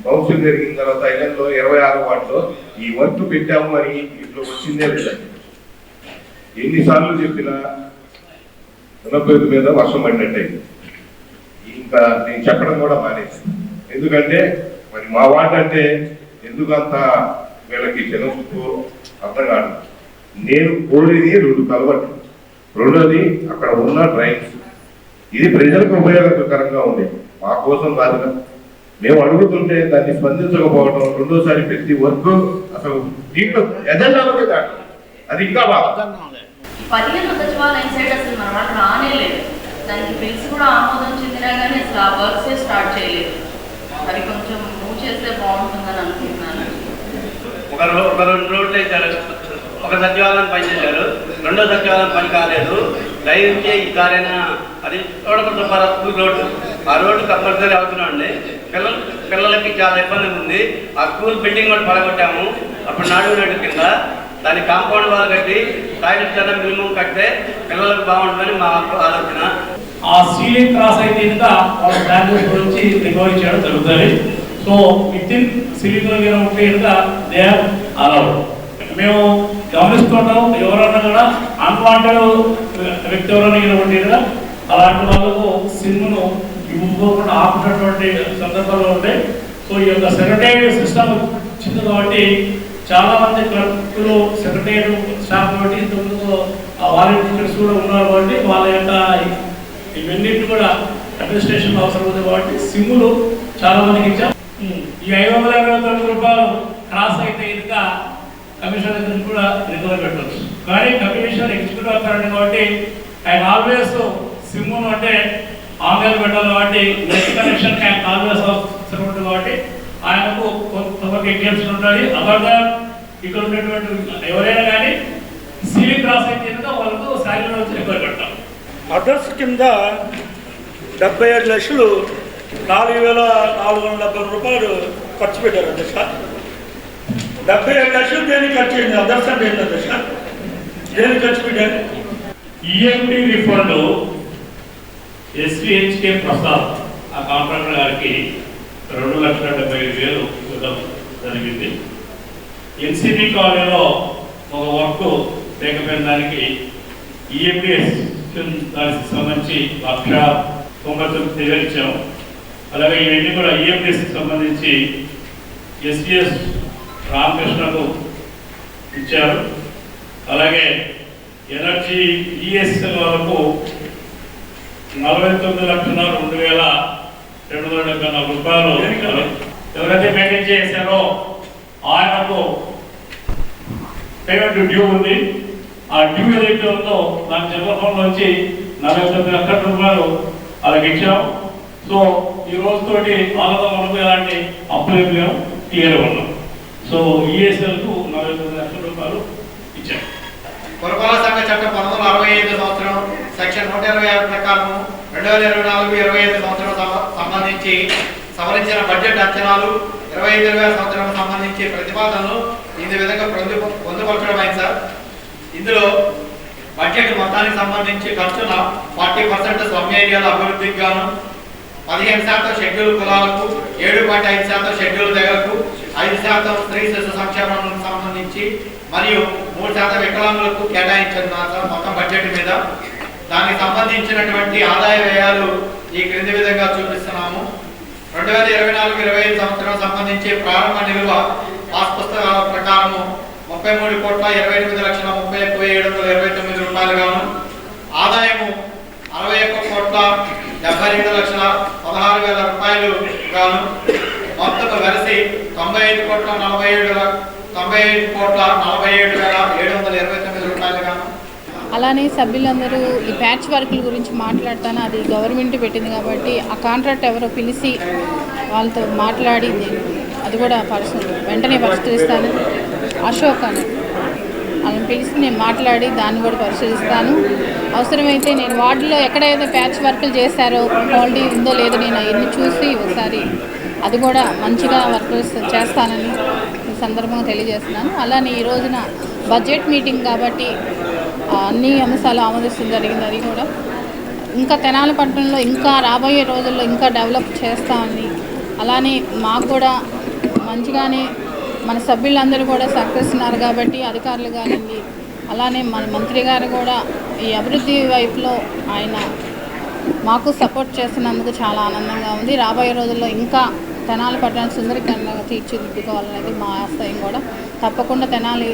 కౌన్సిల్ జరిగిన తర్వాత ఐలండ్లో 26 వార్డులో ఈ వర్క్ పెట్టాము అని ఇంట్లో వచ్చిందే లేదండి. ఎన్నిసార్లు చెప్పినా రుణపేరు మీద వర్షం పడినట్టయింది. ఇంకా నేను చెప్పడం కూడా మానేసి, ఎందుకంటే మరి మా వార్డు అంటే ఎందుకంత వీళ్ళకి చిన్నచూపు అర్థం కాదు. నేను కోరేది 2 కలవట్లు, రెండోది అక్కడ ఉన్న డ్రైన్స్. ఇది ప్రజలకు ఉపయోగకరంగా ఉంది, మా కోసం కాదుగా. మేము అడుగుతుంటే దాన్ని స్పందించకపోవడం, రెండోసారి ప్రతి వర్క్ అసలు దీంట్లో ఎజెండాలోనే దాటి అది ఇంకా బాగా 15 సచివాలయం సైడ్ అసలు మన వాళ్ళు రానేలేదు. దానికి బిల్స్ కూడా ఆమోదం చెందినా కానీ అసలు ఆ వర్క్సే స్టార్ట్ చేయలేదు. మరి కొంచెం మూవ్ చేస్తే బాగుంటుందని అనుకుంటున్నాను. ఒక 2 రోడ్లు వేశారు, ఒక సచివాలయం పని చేశారు, రెండో సచివాలయం పని కాలేదు. దయచేసి ఈ కారైనా అది తోడపల్లి స్కూల్ రోడ్డు, ఆ రోడ్డు కంపల్సరీ అవుతున్నాండి. పిల్లలకి చాలా ఇబ్బంది ఉంది. ఆ స్కూల్ బిల్డింగ్ కూడా పడగొట్టాము అప్పుడు నాడు కింద. దాని కాంపౌండ్ వాళ్ళు కట్టి టాయిలెట్ కన్నా మినిమం కడితే పిల్లలకు బాగుంటుందని మా ఆలోచన. ఆ సీలింగ్ క్రాస్ అయితే ఇంకా వాళ్ళ బ్రాంచెస్ గురించి రికవరీ చేయడం జరుగుతుంది. సో విత్ ఇన్ సీలింగ్ ఉంటే ఇంకా దే ఆర్ అలౌడ్. మేము గమనిస్తుంటాం, ఎవరన్నా కూడా అన్వాంటెడ్ వ్యక్తి ఎవరైనా ఉంటే కదా అలాంటి వాళ్ళకు సిమ్ను ఇవ్వకుండా ఆపుతున్నటువంటి సందర్భాలు ఉంటాయి. సో ఈ యొక్క సెక్రటేరియట్ సిస్టమ్ వచ్చింది కాబట్టి చాలా మంది క్లర్కులు సెక్రటేరియట్ స్టాఫ్ కాబట్టి ఇంతకుముందు వాలంటీర్స్ కూడా ఉన్నారు కాబట్టి వాళ్ళ యొక్క ఇవన్నిటి కూడా అడ్మినిస్ట్రేషన్ అవసరం ఉంది కాబట్టి సిమ్ములు చాలా మందికి ఇచ్చాం. ఈ 529 రూపాయలు క్రాస్ అయితే ఇంకా కమిషనర్ దగ్గర కూడా రికవరీ పెట్టవచ్చు. కానీ కమిషనర్ ఎగ్జిక్యూటివ్ అథారిటీ కాబట్టి ఆయన ఆల్వేస్ సిమ్మును అంటే ఆన్లైన్ పెట్టాలి కాబట్టి నెట్ కనెక్షన్ ఆయన ఆల్వేస్ అవసరం ఉంటుంది కాబట్టి ఆయనకు కొంతవరకు ఎగ్జామ్షన్ ఉంటుంది. అదర్గా ఇక్కడ ఉన్నటువంటి ఎవరైనా కానీ సివిల్ క్రాస్ అయితే కనుక వాళ్ళకు శాలరీ వచ్చి రికవరీ పెడతాం. అదర్స్ కింద 77 లక్షలు 4,470 రూపాయలు ఖర్చు పెట్టారు అధ్యక్ష. 77 లక్షలు దేనికి ఖర్చు అయింది? అదర్స్ అంటే ఏంటి అధ్యక్ష? దేనికి ఖర్చు పెట్టారు? ఈఎండి రిఫండ్ ఎస్విహెచ్కే ప్రసాద్ ఆ కాంట్రాక్టర్ గారికి 2,75,000 ఇవ్వడం జరిగింది. ఎన్సిబి కాలనీలో ఒక వర్క్ లేకపోయిన దానికి ఈఎండిఎస్ దానికి సంబంధించి 1,99,000 ఇచ్చాము. అలాగే ఇవన్నీ కూడా ఈఎండిఎస్కి సంబంధించి ఎస్జిఎస్ రామకృష్ణకు ఇచ్చారు. అలాగే ఎనర్జీ ఈఎస్ఎల్ వరకు 49,02,274 రూపాయలు ఎవరైతే మెయింటైన్ చేశారో ఆయనకు పేమెంట్ డ్యూ ఉంది. ఆ డ్యూ ఏదైతే ఉందో దాని జనరల్ ఫండ్ నుంచి 49 లక్షల రూపాయలు అలాగే ఇచ్చాం. సో ఈ రోజుతోటి వాళ్ళతో మనకు ఎలాంటి అప్పులేం లేవు, క్లియర్ ఉన్నాం. సో ఈఎస్ఎల్కు 49 లక్షల రూపాయలు ఇచ్చాం. పురపాలక సంఘ చట్టం 1965 సంవత్సరం సెక్షన్ 126 ప్రకారం 2024-25 సంవత్సరం సంబంధించి సవరించిన బడ్జెట్ అంచనాలు 25-26 సంవత్సరం సంబంధించి ప్రతిపాదనలు ఈ విధంగా పొందుపరచడం అయింది సార్. ఇందులో బడ్జెట్ మొత్తానికి సంబంధించి ఖర్చుల 40% స్లమ్ ఏరియాల అభివృద్ధికి గాను, 15% షెడ్యూల్ కులాలకు, 7.5% షెడ్యూల్ తెగలకు, 5% స్త్రీ శిశు సంక్షేమానికి సంబంధించి మరియు 3% వికలాంగులకు కేటాయించారు సార్ మొత్తం బడ్జెట్ మీద. దానికి సంబంధించినటువంటి ఆదాయ వ్యయాలు ఈ క్రింది విధంగా చూపిస్తున్నాము. 2024-25 సంవత్సరం సంబంధించి ప్రారంభ నిల్వ పాస్ పుస్తకాల ప్రకారము 33,29,30,729 రూపాయలు గాను, ఆదాయము 61,72,16,000 రూపాయలు గాను, మొత్తం కలిసి 95,47,729 రూపాయలు గాను. అలానే సభ్యులందరూ ఈ ప్యాచ్ వర్క్ల గురించి మాట్లాడతాను. అది గవర్నమెంట్ పెట్టింది కాబట్టి ఆ కాంట్రాక్ట్ ఎవరో పిలిచి వాళ్ళతో మాట్లాడి అది కూడా వెంటనే పరిష్కరిస్తాను. అశోక్ అని వాళ్ళని పిలిచి నేను మాట్లాడి దాన్ని కూడా పరిశీలిస్తాను. అవసరమైతే నేను వార్డులో ఎక్కడైతే ప్యాచ్ వర్క్లు చేశారో క్వాలిటీ ఉందో లేదో నేను అవన్నీ చూసి ఒకసారి అది కూడా మంచిగా వర్క్ చేస్తానని ఈ సందర్భంగా తెలియజేస్తున్నాను. అలానే ఈ రోజున బడ్జెట్ మీటింగ్ కాబట్టి అన్ని అంశాలు ఆమోదించడం జరిగింది. అది కూడా ఇంకా తెనాలి పట్టణంలో ఇంకా రాబోయే రోజుల్లో ఇంకా డెవలప్ చేస్తామని, అలానే మాకు కూడా మంచిగానే మన సభ్యులందరూ కూడా సహకరిస్తున్నారు కాబట్టి అధికారులు కానివ్వండి, అలానే మన మంత్రి గారు కూడా ఈ అభివృద్ధి వైపులో ఆయన మాకు సపోర్ట్ చేస్తున్నందుకు చాలా ఆనందంగా ఉంది. రాబోయే రోజుల్లో ఇంకా తెనాలి పట్టణాన్ని సుందరీకరణగా తీర్చిదిద్దుకోవాలనేది మా ఆశయం. కూడా తప్పకుండా తెనాలి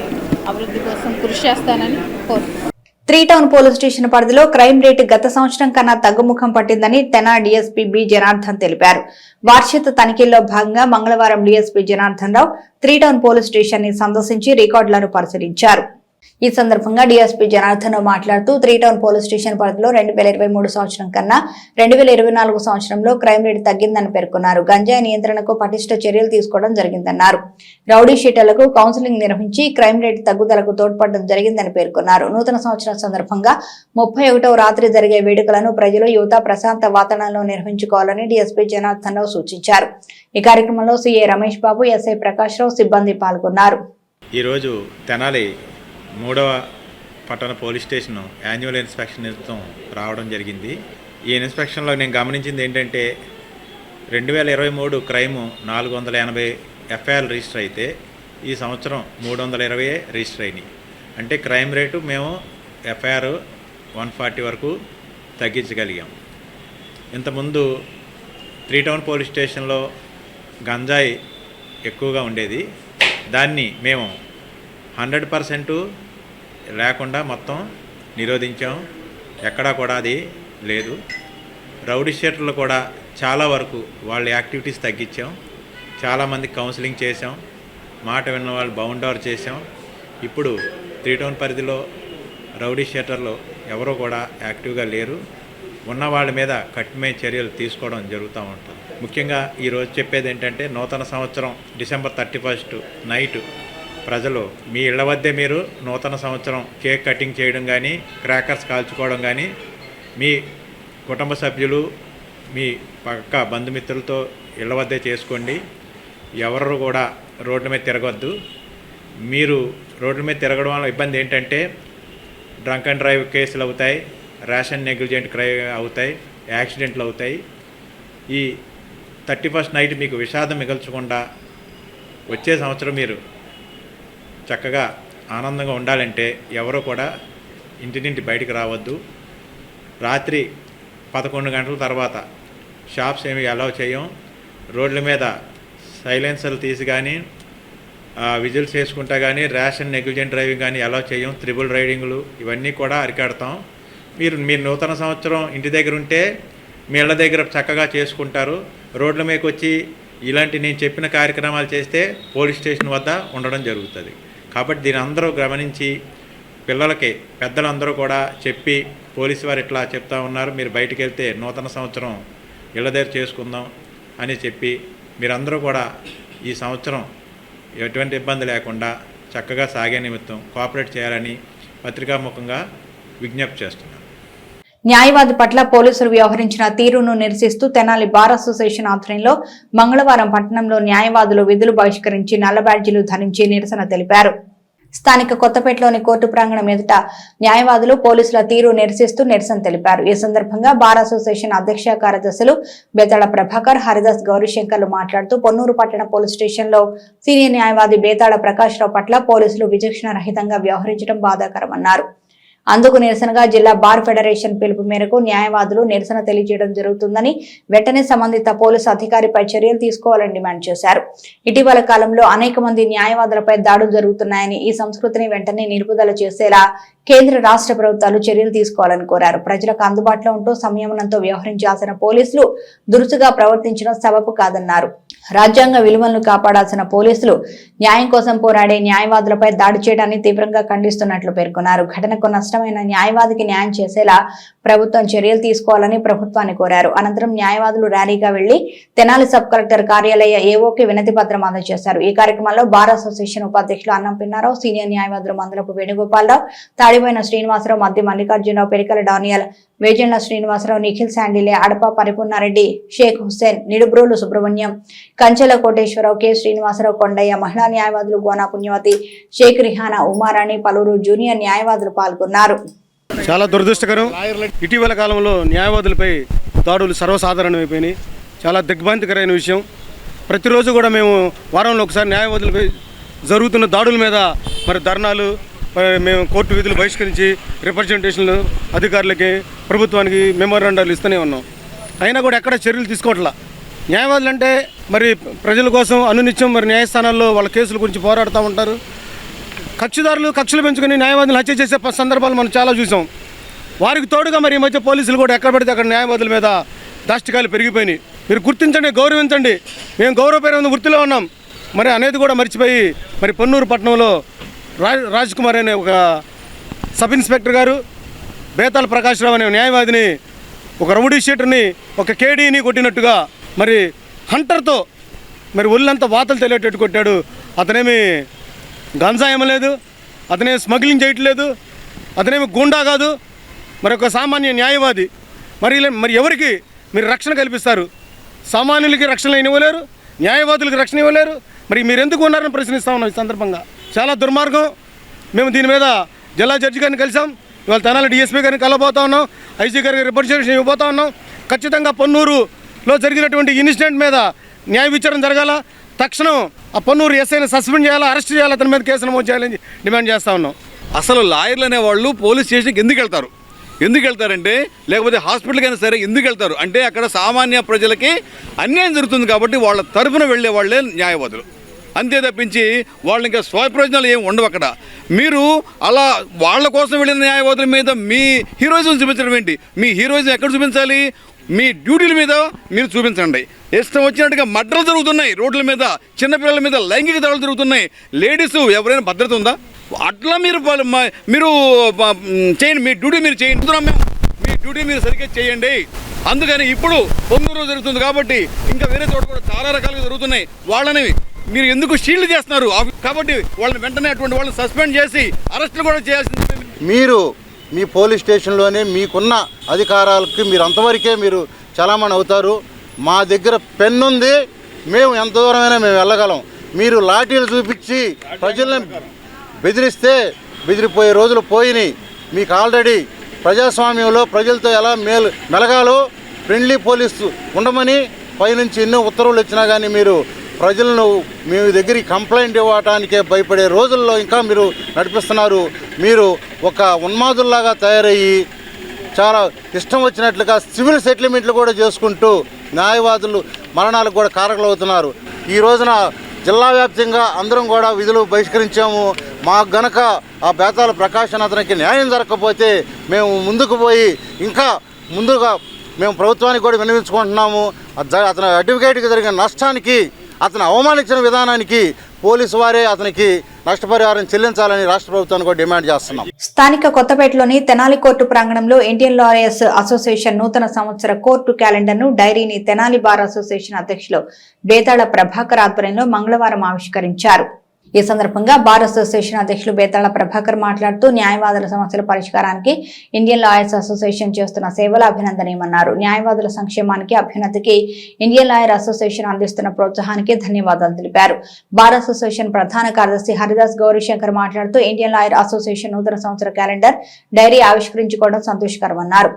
అభివృద్ధి కోసం కృషి చేస్తానని కోరుతున్నాను. 3 టౌన్ పోలీస్ స్టేషన్ పరిధిలో క్రైమ్ రేటు గత సంవత్సరం కన్నా తగ్గుముఖం పట్టిందని తెనా డీఎస్పీ బి జనార్దన్ తెలిపారు. వార్షిక తనిఖీల్లో భాగంగా మంగళవారం DSP Janardhan Rao 3 town police station ని సందర్శించి రికార్డులను పరిశీలించారు. ఈ సందర్భంగా డీఎస్పీ జనార్దన్ రావు మాట్లాడుతూ 3 టౌన్ పోలీస్ స్టేషన్ పరిధిలో 2023 సంవత్సరం కన్నా 2024 సంవత్సరంలో క్రైమ్ రేటు తగ్గిందని పేర్కొన్నారు. గంజాయి నియంత్రణకు పటిష్ట చర్యలు తీసుకోవడం జరిగిందన్నారు. రౌడీ షీటర్లకు కౌన్సిలింగ్ నిర్వహించి క్రైమ్ రేటు తగ్గుదలకు తోడ్పడడం జరిగిందని పేర్కొన్నారు. నూతన సంవత్సరం సందర్భంగా 31వ రాత్రి జరిగే వేడుకలను ప్రజలు యువత ప్రశాంత వాతావరణంలో నిర్వహించుకోవాలని డీఎస్పీ జనార్దన్ రావు సూచించారు. ఈ కార్యక్రమంలో సీఏ రమేష్ బాబు, ఎస్ఐ ప్రకాష్ రావు సిబ్బంది పాల్గొన్నారు. ఈరోజు తెనాలి 3వ పట్టణ పోలీస్ స్టేషన్ యాన్యువల్ ఇన్స్పెక్షన్ నిమిత్తం రావడం జరిగింది. ఈ ఇన్స్పెక్షన్లో నేను గమనించింది ఏంటంటే 2023 క్రైమ్ 480 ఎఫ్ఐఆర్ రిజిస్టర్ అయితే ఈ సంవత్సరం 320 రిజిస్టర్ అయినాయి. అంటే క్రైమ్ రేటు మేము ఎఫ్ఐఆర్ 140 వరకు తగ్గించగలిగాం. ఇంతకుముందు 3 టౌన్ పోలీస్ స్టేషన్లో గంజాయి ఎక్కువగా ఉండేది. దాన్ని మేము 100% లేకుండా మొత్తం నిరోధించాం. ఎక్కడా కూడా అది లేదు. రౌడీ షీటర్లు కూడా చాలా వరకు వాళ్ళ యాక్టివిటీస్ తగ్గించాం. చాలామంది కౌన్సిలింగ్ చేసాం. మాట విన్న వాళ్ళు బౌండ్ ఓవర్ చేసాం. ఇప్పుడు 3 టౌన్ పరిధిలో రౌడీ షీటర్లు ఎవరూ కూడా యాక్టివ్గా లేరు. ఉన్న వాళ్ళ మీద కఠినమైన చర్యలు తీసుకోవడం జరుగుతూ ఉంటుంది. ముఖ్యంగా ఈరోజు చెప్పేది ఏంటంటే నూతన సంవత్సరం డిసెంబర్ 31 నైట్ ప్రజలు మీ ఇళ్ల వద్దే మీరు నూతన సంవత్సరం కేక్ కటింగ్ చేయడం కానీ క్రాకర్స్ కాల్చుకోవడం కానీ మీ కుటుంబ సభ్యులు మీ పక్క బంధుమిత్రులతో ఇళ్ల వద్దే చేసుకోండి. ఎవరు కూడా రోడ్ల మీద తిరగవద్దు. మీరు రోడ్ల మీద తిరగడం వల్ల ఇబ్బంది ఏంటంటే డ్రంక్ అండ్ డ్రైవ్ కేసులు అవుతాయి, రేషన్ నెగ్లిజెంట్ క్రైమ్ అవుతాయి, యాక్సిడెంట్లు అవుతాయి. ఈ 31st నైట్ మీకు విషాదం మిగల్చకుండా వచ్చే సంవత్సరం మీరు చక్కగా ఆనందంగా ఉండాలంటే ఎవరో కూడా ఇంటి బయటికి రావద్దు. రాత్రి 11 గంటల తర్వాత షాప్స్ ఏమి అలౌ చేయం. రోడ్ల మీద సైలెన్సర్లు తీసి కానీ విజిల్స్ వేసుకుంటా కానీ రేషన్ నెగ్లిజెంట్ డ్రైవింగ్ కానీ అలౌ చేయం. త్రిబుల్ రైడింగ్లు ఇవన్నీ కూడా అరికడతాం. మీరు నూతన సంవత్సరం ఇంటి దగ్గర ఉంటే మీ ఇళ్ళ దగ్గర చక్కగా చేసుకుంటారు. రోడ్ల మీదకి వచ్చి ఇలాంటి నేను చెప్పిన కార్యక్రమాలు చేస్తే పోలీస్ స్టేషన్ వద్ద ఉండడం జరుగుతుంది. కాబట్టి దీని అందరూ గమనించి పిల్లలకి పెద్దలందరూ కూడా చెప్పి పోలీసు వారు ఇట్లా చెప్తా ఉన్నారు, మీరు బయటికి వెళ్తే నూతన సంవత్సరం ఇళ్ళ దగ్గర చేసుకుందాం అని చెప్పి మీరందరూ కూడా ఈ సంవత్సరం ఎటువంటి ఇబ్బంది లేకుండా చక్కగా సాగే నిమిత్తం కోఆపరేట్ చేయాలని పత్రికాముఖంగా విజ్ఞప్తి చేస్తున్నాను. న్యాయవాది పట్ల పోలీసులు వ్యవహరించిన తీరును నిరసిస్తూ తెనాలి బార్ అసోసియేషన్ ఆధ్వర్యంలో మంగళవారం పట్టణంలో న్యాయవాదులు విధులు బహిష్కరించి నల్ల బ్యాడ్జీలు ధరించి నిరసన తెలిపారు. స్థానిక కొత్తపేటలోని కోర్టు ప్రాంగణం ఎదుట న్యాయవాదులు పోలీసుల తీరు నిరసిస్తూ నిరసన తెలిపారు. ఈ సందర్భంగా బార్ అసోసియేషన్ అధ్యక్ష కార్యదర్శులు బేతాళ ప్రభాకర్, హరిదాస్, గౌరీశంకర్లు మాట్లాడుతూ పొన్నూరు పట్టణ పోలీస్ స్టేషన్ లో సీనియర్ న్యాయవాది బేతాళ ప్రకాశ్రావు పట్ల పోలీసులు విచక్షణ రహితంగా వ్యవహరించడం బాధాకరమన్నారు. అందుకు నిరసనగా జిల్లా బార్ ఫెడరేషన్ పిలుపు మేరకు న్యాయవాదులు నిరసన తెలియజేయడం జరుగుతుందని, వెంటనే సంబంధిత పోలీసు అధికారిపై చర్యలు తీసుకోవాలని డిమాండ్ చేశారు. ఇటీవల కాలంలో అనేక మంది న్యాయవాదులపై దాడులు జరుగుతున్నాయని, ఈ సంస్కృతిని వెంటనే నిలుపుదల చేసేలా కేంద్ర రాష్ట్ర ప్రభుత్వాలు చర్యలు తీసుకోవాలని కోరారు. ప్రజలకు అందుబాటులో ఉంటూ సంయమనంతో వ్యవహరించాల్సిన పోలీసులు దురుసుగా ప్రవర్తించడం సబబు కాదన్నారు. రాజ్యాంగ విలువలను కాపాడాల్సిన పోలీసులు న్యాయం కోసం పోరాడే న్యాయవాదులపై దాడి చేయడాన్ని తీవ్రంగా ఖండిస్తున్నట్లు పేర్కొన్నారు. ఘటనకు నష్టమైన న్యాయవాదికి న్యాయం చేసేలా ప్రభుత్వం చర్యలు తీసుకోవాలని ప్రభుత్వాన్ని కోరారు. అనంతరం న్యాయవాదులు ర్యాలీగా వెళ్లి తెనాలి సబ్ కలెక్టర్ కార్యాలయ ఏఓకి వినతి పత్రం అందజేశారు. ఈ కార్యక్రమంలో బార్ అసోసియేషన్ ఉపాధ్యక్షులు అన్నం పిన్నారావు, సీనియర్ న్యాయవాదులు మందలపు వేణుగోపాలరావు, తాడిపోయిన శ్రీనివాసరావు, మద్ది మల్లికార్జునరావు, పెరికల డానియల్, వేజండ్ల శ్రీనివాసరావు, నిఖిల్ శాండిలే, అడప పరిపూర్ణారెడ్డి, షేక్ హుస్సేన్, నిడుబ్రోలు సుబ్రహ్మణ్యం, కంచెల కోటేశ్వరరావు, కె శ్రీనివాసరావు, కొండయ్య, మహిళా న్యాయవాదులు గోనా పుణ్యవతి, షేక్ రిహానా, ఉమారాణి, పలువురు జూనియర్ న్యాయవాదులు పాల్గొన్నారు. చాలా దురదృష్టకరం. ఇటీవల కాలంలో న్యాయవాదులపై దాడులు సర్వసాధారణమైపోయినాయి. చాలా దిగ్భ్రాంతికరమైన విషయం. ప్రతిరోజు కూడా మేము వారంలో ఒకసారి న్యాయవాదులపై జరుగుతున్న దాడుల మీద మరి ధర్నాలు, మేము కోర్టు విధులు బహిష్కరించి రిప్రజెంటేషన్లు అధికారులకి, ప్రభుత్వానికి మెమోరాండాలు ఇస్తూనే ఉన్నాం. అయినా కూడా ఎక్కడ చర్యలు తీసుకోవట్లా. న్యాయవాదులు అంటే మరి ప్రజల కోసం అనునిత్యం మరి న్యాయస్థానాల్లో వాళ్ళ కేసుల గురించి పోరాడుతూ ఉంటారు. కక్షిదారులు కక్షలు పెంచుకొని న్యాయవాదులు హత్య చేసే సందర్భాలు మనం చాలా చూసాం. వారికి తోడుగా మరి ఈ మధ్య పోలీసులు కూడా ఎక్కడ పడితే అక్కడ న్యాయవాదుల మీద దాష్టికాలు పెరిగిపోయినాయి. మీరు గుర్తించండి, గౌరవించండి. మేము గౌరవపరమైన వృత్తిలో ఉన్నాం మరి అనేది కూడా మర్చిపోయి మరి పొన్నూరు పట్టణంలో రాజ్ కుమార్ అనే ఒక సబ్ ఇన్స్పెక్టర్ గారు బేతాళ ప్రకాశ్రావు అనే న్యాయవాదిని, ఒక రౌడీ షీటర్ని, ఒక కేడీని కొట్టినట్టుగా మరి హంటర్తో మరి ఒళ్ళంతా వాతలు తెలియటట్టు కొట్టాడు. అతనేమి గంజాయం లేదు, అతనే స్మగ్లింగ్ చేయట్లేదు, అతనేమి గూండా కాదు, మరి ఒక సామాన్య న్యాయవాది. మరి ఎవరికి మీరు రక్షణ కల్పిస్తారు? సామాన్యులకి రక్షణ ఇవ్వలేరు, న్యాయవాదులకు రక్షణ ఇవ్వలేరు. మరి మీరు ఎందుకు ఉన్నారని ప్రశ్నిస్తా ఉన్నాం. ఈ సందర్భంగా చాలా దుర్మార్గం. మేము దీని మీద జిల్లా జడ్జి గారిని కలిసాం, ఇవాళ తెనాలి డిఎస్పీ గారిని కలబోతా ఉన్నాం, ఐజీ గారికి రిప్రజెంటేషన్ ఇవ్వబోతా ఉన్నాం. ఖచ్చితంగా పొన్నూరులో జరిగినటువంటి ఇన్సిడెంట్ మీద న్యాయ విచారణ జరగాల. తక్షణం ఆ పొన్నూరు ఎస్ఐని సస్పెండ్ చేయాలా, అరెస్ట్ చేయాలి, అతని మీద కేసు నమోదు చేయాలని డిమాండ్ చేస్తూ ఉన్నాం. అసలు లాయర్లు అనేవాళ్ళు పోలీస్ స్టేషన్కి ఎందుకు వెళ్తారు? ఎందుకు వెళ్తారంటే, లేకపోతే హాస్పిటల్కి అయినా సరే ఎందుకు వెళ్తారు అంటే, అక్కడ సామాన్య ప్రజలకి అన్యాయం జరుగుతుంది కాబట్టి వాళ్ళ తరఫున వెళ్ళే వాళ్ళే న్యాయవాదులు. అంతే తప్పించి వాళ్ళు ఇంకా స్వప్రయోజనాలు ఏమి ఉండవు అక్కడ. మీరు అలా వాళ్ళ కోసం వెళ్ళిన న్యాయవాదుల మీద మీ హీరోయిజం చూపించడం ఏంటి? మీ హీరోయిజం ఎక్కడ చూపించాలి? మీ డ్యూటీల మీద మీరు చూపించండి. ఇష్టం వచ్చినట్టుగా మర్డర్లు జరుగుతున్నాయి రోడ్ల మీద, చిన్నపిల్లల మీద లైంగిక దాడులు జరుగుతున్నాయి. లేడీస్ ఎవరైనా భద్రత ఉందా? అట్లా మీరు చేయండి, మీ డ్యూటీ మీరు చేయండి. మీ డ్యూటీ మీరు సరిగ్గా చేయండి. అందుకని ఇప్పుడు పొన్నూరు జరుగుతుంది కాబట్టి ఇంకా వేరే చోట కూడా చాలా రకాలుగా జరుగుతున్నాయి. వాళ్ళని మీరు ఎందుకు షీల్డ్ చేస్తున్నారు? కాబట్టి వాళ్ళని వెంటనే అటువంటి వాళ్ళని సస్పెండ్ చేసి అరెస్టులు కూడా చేయాల్సింది. మీరు మీ పోలీస్ స్టేషన్లోనే మీకున్న అధికారాలకి మీరు అంతవరకే మీరు చలామణి అవుతారు. మా దగ్గర పెన్ను ఉంది, మేము ఎంత దూరమైనా మేము వెళ్ళగలం. మీరు లాఠీలు చూపించి ప్రజల్ని బెదిరిస్తే బెదిరిపోయే రోజులు పోయినాయి. మీకు ఆల్రెడీ ప్రజాస్వామ్యంలో ప్రజలతో ఎలా మెలగాలో ఫ్రెండ్లీ పోలీసు ఉండమని పైనుంచి ఎన్నో ఉత్తర్వులు వచ్చినా కానీ మీరు ప్రజలను మీ దగ్గరికి కంప్లైంట్ ఇవ్వటానికే భయపడే రోజుల్లో ఇంకా మీరు నడిపిస్తున్నారు. మీరు ఒక ఉన్మాదుల్లాగా తయారయ్యి చాలా ఇష్టం వచ్చినట్లుగా సివిల్ సెటిల్మెంట్లు కూడా చేసుకుంటూ న్యాయవాదులు మరణాలకు కూడా కారకులవుతున్నారు. ఈ రోజున జిల్లా వ్యాప్తంగా అందరం కూడా విధులు బహిష్కరించాము. మాకు గనక ఆ బేతాల ప్రకాశన్ అతనికి న్యాయం జరగకపోతే మేము ముందుకు పోయి ఇంకా ముందుగా మేము ప్రభుత్వానికి కూడా విన్నవించుకుంటున్నాము. అతని అడ్వకేట్కి జరిగిన నష్టానికి, అతను అవమానించిన విధానానికి పోలీసు వారే అతనికి నష్టపరిహారం చెల్లించాలని రాష్ట్ర ప్రభుత్వాన్ని కూడా డిమాండ్ చేస్తున్నాం. స్థానిక కొత్తపేటలోని తెనాలి కోర్టు ప్రాంగణంలో ఇండియన్ లాయర్స్ అసోసియేషన్ నూతన సంవత్సర కోర్టు క్యాలెండర్ను డైరీని తెనాలి బార్ అసోసియేషన్ అధ్యక్షులు బేతాళ ప్రభాకర్ ఆధ్వర్యంలో మంగళవారం ఆవిష్కరించారు. ఈ సందర్భంగా బార్ అసోసియేషన్ అధ్యక్షులు బేతాళ ప్రభాకర్ మాట్లాడుతూ న్యాయవాదుల సమస్యల పరిష్కారానికి ఇండియన్ లాయర్స్ అసోసియేషన్ చేస్తున్న సేవలు అభినందనీయమన్నారు. న్యాయవాదుల సంక్షేమానికి, అభ్యున్నతికి ఇండియన్ లాయర్ అసోసియేషన్ అందిస్తున్న ప్రోత్సాహానికి ధన్యవాదాలు తెలిపారు. బార్ అసోసియేషన్ ప్రధాన కార్యదర్శి హరిదాస్ గౌరీశంకర్ మాట్లాడుతూ ఇండియన్ లాయర్ అసోసియేషన్ నూతన సంవత్సర క్యాలెండర్ డైరీ ఆవిష్కరించుకోవడం సంతోషకరమన్నారు.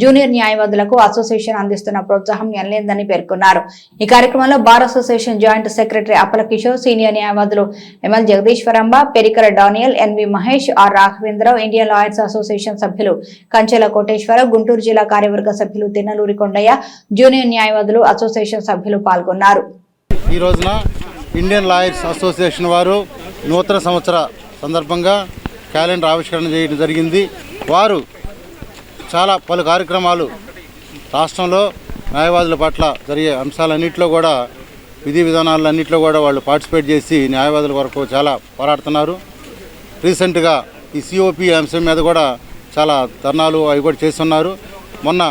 జూనియర్ న్యాయవాదులకు అసోసియేషన్ అందిస్తున్న ప్రోత్సాహం ఎనలేదని పేర్కొన్నారు. ఈ కార్యక్రమంలో bar association joint secretary Appala Kishore, senior న్యాయవాదులు ML Jagadeeswaramba, Perikara Daniel, NV Mahesh, R Raghavendrarao, Indian lawyers association సభ్యులు కంచెల కోటేశ్వరరావు, గుంటూరు జిల్లా కార్యవర్గ సభ్యులు తిన్నలూరి కొండయ్య, జూనియర్ న్యాయవాదులు అసోసియేషన్ సభ్యులు పాల్గొన్నారు. ఈ రోజున ఇండియన్ లాయర్స్ అసోసియేషన్ వారు నూతన సంవత్సర సందర్భంగా క్యాలెండర్ ఆవిష్కరణ చేయడం జరిగింది. వారు చాలా పలు కార్యక్రమాలు రాష్ట్రంలో న్యాయవాదుల పట్ల జరిగే అంశాలన్నింటిలో కూడా, విధి విధానాలన్నింటిలో కూడా వాళ్ళు పార్టిసిపేట్ చేసి న్యాయవాదుల వరకు చాలా పోరాడుతున్నారు. రీసెంట్గా ఈ సిఓపి అంశం మీద కూడా చాలా ధర్నాలు అవి కూడా చేస్తున్నారు. మొన్న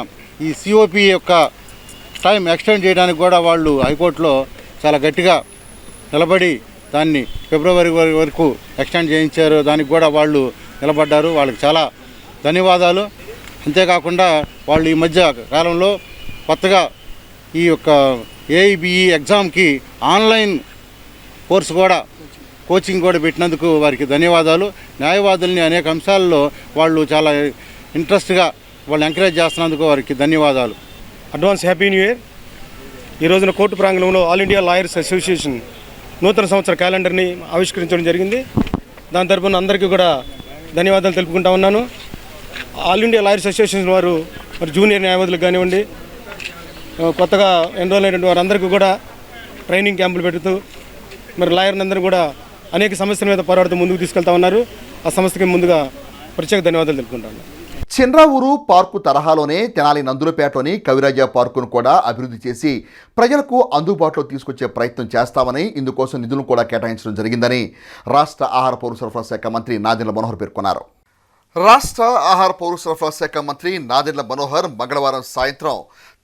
ఈ సిఓపి యొక్క టైం ఎక్స్టెండ్ చేయడానికి కూడా వాళ్ళు హైకోర్టులో చాలా గట్టిగా నిలబడి దాన్ని ఫిబ్రవరి వరకు ఎక్స్టెండ్ చేయించారు. దానికి కూడా వాళ్ళు నిలబడ్డారు. వాళ్ళకి చాలా ధన్యవాదాలు. అంతేకాకుండా వాళ్ళు ఈ మధ్య కాలంలో కొత్తగా ఈ యొక్క ఏఈబిఈ ఎగ్జామ్కి ఆన్లైన్ కోర్సు కూడా, కోచింగ్ కూడా పెట్టినందుకు వారికి ధన్యవాదాలు. న్యాయవాదుల్ని అనేక అంశాల్లో వాళ్ళు చాలా ఇంట్రెస్ట్గా వాళ్ళు ఎంకరేజ్ చేస్తున్నందుకు వారికి ధన్యవాదాలు. Advance happy new year. ఈ రోజున కోర్టు ప్రాంగణంలో ఆల్ ఇండియా లాయర్స్ అసోసియేషన్ నూతన సంవత్సర క్యాలెండర్ని ఆవిష్కరించడం జరిగింది. దాని తరపున అందరికీ కూడా ధన్యవాదాలు తెలుపుకుంటా ఉన్నాను. ఆల్ ఇండియా లాయర్స్ అసోసియేషన్ వారు మరి జూనియర్ న్యాయవాదులకు కానివ్వండి, కొత్తగా ఎన్రోల్ అయినటువంటి వారందరికీ కూడా ట్రైనింగ్ క్యాంపులు పెడుతూ మరి లాయర్ని అందరూ కూడా అనేక సమస్యల మీద పోరాడుతూ ముందుకు తీసుకెళ్తా ఉన్నారు. ఆ సంస్థకి ముందుగా ప్రత్యేక ధన్యవాదాలు తెలుపుకుంటాను. చిన్రావూరు పార్కు తరహాలోనే తెనాలి నందులపేటలోని కవిరాజ పార్కును కూడా అభివృద్ధి చేసి ప్రజలకు అందుబాటులో తీసుకొచ్చే ప్రయత్నం చేస్తామని, ఇందుకోసం నిధులను కూడా కేటాయించడం జరిగిందని రాష్ట్ర ఆహార పౌర సరఫరా శాఖ మంత్రి నాదెండ్ల మనోహర్ పేర్కొన్నారు. రాష్ట్ర ఆహార పౌర సరఫరా శాఖ మంత్రి నాదెండ్ల మనోహర్ మంగళవారం సాయంత్రం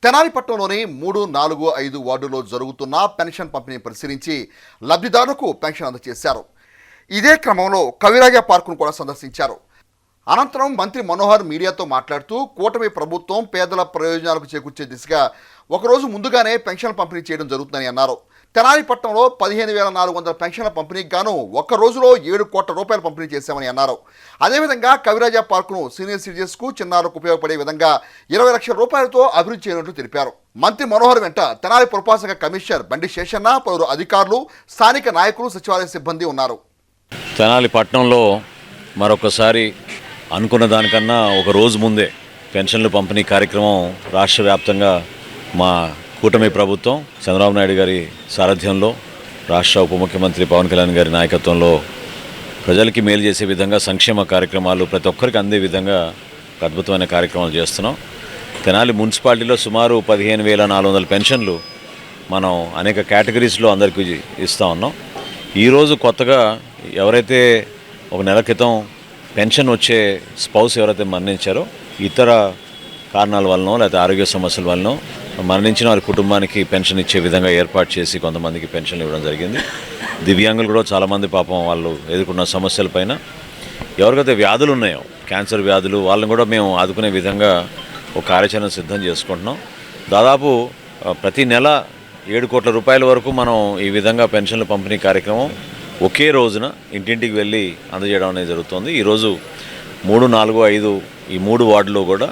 తెనాలి పట్టణంలోని 3, 4, 5 వార్డులో జరుగుతున్న పెన్షన్ పంపిణీ పరిశీలించి లబ్ధిదారులకు పెన్షన్ అందజేశారు. ఇదే క్రమంలో కవిరాజ పార్కును కూడా సందర్శించారు. అనంతరం మంత్రి మనోహర్ మీడియాతో మాట్లాడుతూ కూటమి ప్రభుత్వం పేదల ప్రయోజనాలకు చేకూర్చే దిశగా ఒకరోజు ముందుగానే పెన్షన్ పంపిణీ చేయడం జరుగుతుందని అన్నారు. తెనాలి పట్టణంలో 15,400 పెన్షన్ల పంపిణీకి గాను ఒక్క రోజులో 7 కోట్ల రూపాయలు పంపిణీ చేశామని అన్నారు. అదేవిధంగా కవిరాజ పార్కును సీనియర్ సిటిజన్స్కు, చిన్నారులకు ఉపయోగపడే విధంగా 20 లక్షల రూపాయలతో అభివృద్ధి చేయనున్నట్లు తెలిపారు. మంత్రి మనోహర్ వెంట తెనాలి పురపాలక కమిషనర్ బండి శేషన్న, పలువురు అధికారులు, స్థానిక నాయకులు, సచివాలయ సిబ్బంది ఉన్నారు. తెనాలి పట్టణంలో మరొకసారి అనుకున్న దానికన్నా ఒక రోజు ముందే పెన్షన్లు పంపిణీ కార్యక్రమం రాష్ట్ర వ్యాప్తంగా మా కూటమి ప్రభుత్వం చంద్రబాబు నాయుడు గారి సారథ్యంలో, రాష్ట్ర ఉప ముఖ్యమంత్రి పవన్ కళ్యాణ్ గారి నాయకత్వంలో ప్రజలకి మేలు చేసే విధంగా సంక్షేమ కార్యక్రమాలు ప్రతి ఒక్కరికి అందే విధంగా అద్భుతమైన కార్యక్రమాలు చేస్తున్నాం. తెనాలి మున్సిపాలిటీలో సుమారు 15,400 పెన్షన్లు మనం అనేక కేటగిరీస్లో అందరికీ ఇస్తూ ఉన్నాం. ఈరోజు కొత్తగా ఎవరైతే ఒక నెల క్రితం పెన్షన్ వచ్చే స్పౌస్ ఎవరైతే మరణించారో ఇతర కారణాల వలన లేకపోతే ఆరోగ్య సమస్యల వలన మరణించిన వారి కుటుంబానికి పెన్షన్ ఇచ్చే విధంగా ఏర్పాటు చేసి కొంతమందికి పెన్షన్ ఇవ్వడం జరిగింది. దివ్యాంగులు కూడా చాలామంది పాపం వాళ్ళు ఎదుర్కొన్న సమస్యలపైన ఎవరికైతే వ్యాధులు ఉన్నాయో క్యాన్సర్ వ్యాధులు వాళ్ళని కూడా మేము ఆదుకునే విధంగా ఒక కార్యాచరణ సిద్ధం చేసుకుంటున్నాం. దాదాపు ప్రతి నెల 7 కోట్ల రూపాయల వరకు మనం ఈ విధంగా పెన్షన్ల పంపిణీ కార్యక్రమం ఒకే రోజున ఇంటింటికి వెళ్ళి అందజేయడం అనేది జరుగుతుంది. ఈరోజు 3, 4, 5 ఈ 3 వార్డుల్లో కూడా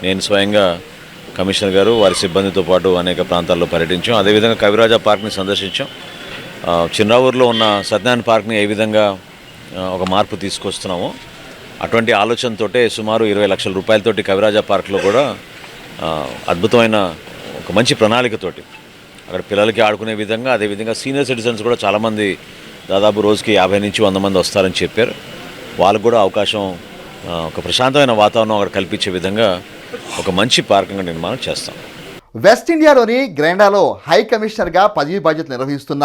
నేను స్వయంగా కమిషనర్ గారు వారి సిబ్బందితో పాటు అనేక ప్రాంతాల్లో పర్యటించాం. అదేవిధంగా కవిరాజా పార్క్ని సందర్శించాం. చిన్నరావూరులో ఉన్న సత్యనారాయణ పార్క్ని ఏ విధంగా ఒక మార్పు తీసుకొస్తున్నామో అటువంటి ఆలోచనతోటే సుమారు 20 లక్షల రూపాయలతోటి కవిరాజా పార్క్లో కూడా అద్భుతమైన ఒక మంచి ప్రణాళికతోటి అక్కడ పిల్లలకి ఆడుకునే విధంగా, అదేవిధంగా సీనియర్ సిటిజన్స్ కూడా చాలామంది దాదాపు రోజుకి 50 నుంచి 100 మంది వస్తారని చెప్పారు. వాళ్ళకు కూడా అవకాశం, ఒక ప్రశాంతమైన వాతావరణం అక్కడ కల్పించే విధంగా ఒక మంచి పార్కింగ్ నిర్మాణం చేస్తాం. వెస్ట్ ఇండియాలోని గ్రాండాలో హై కమిషనర్గా పదవీ బాధ్యతలు నిర్వహిస్తున్న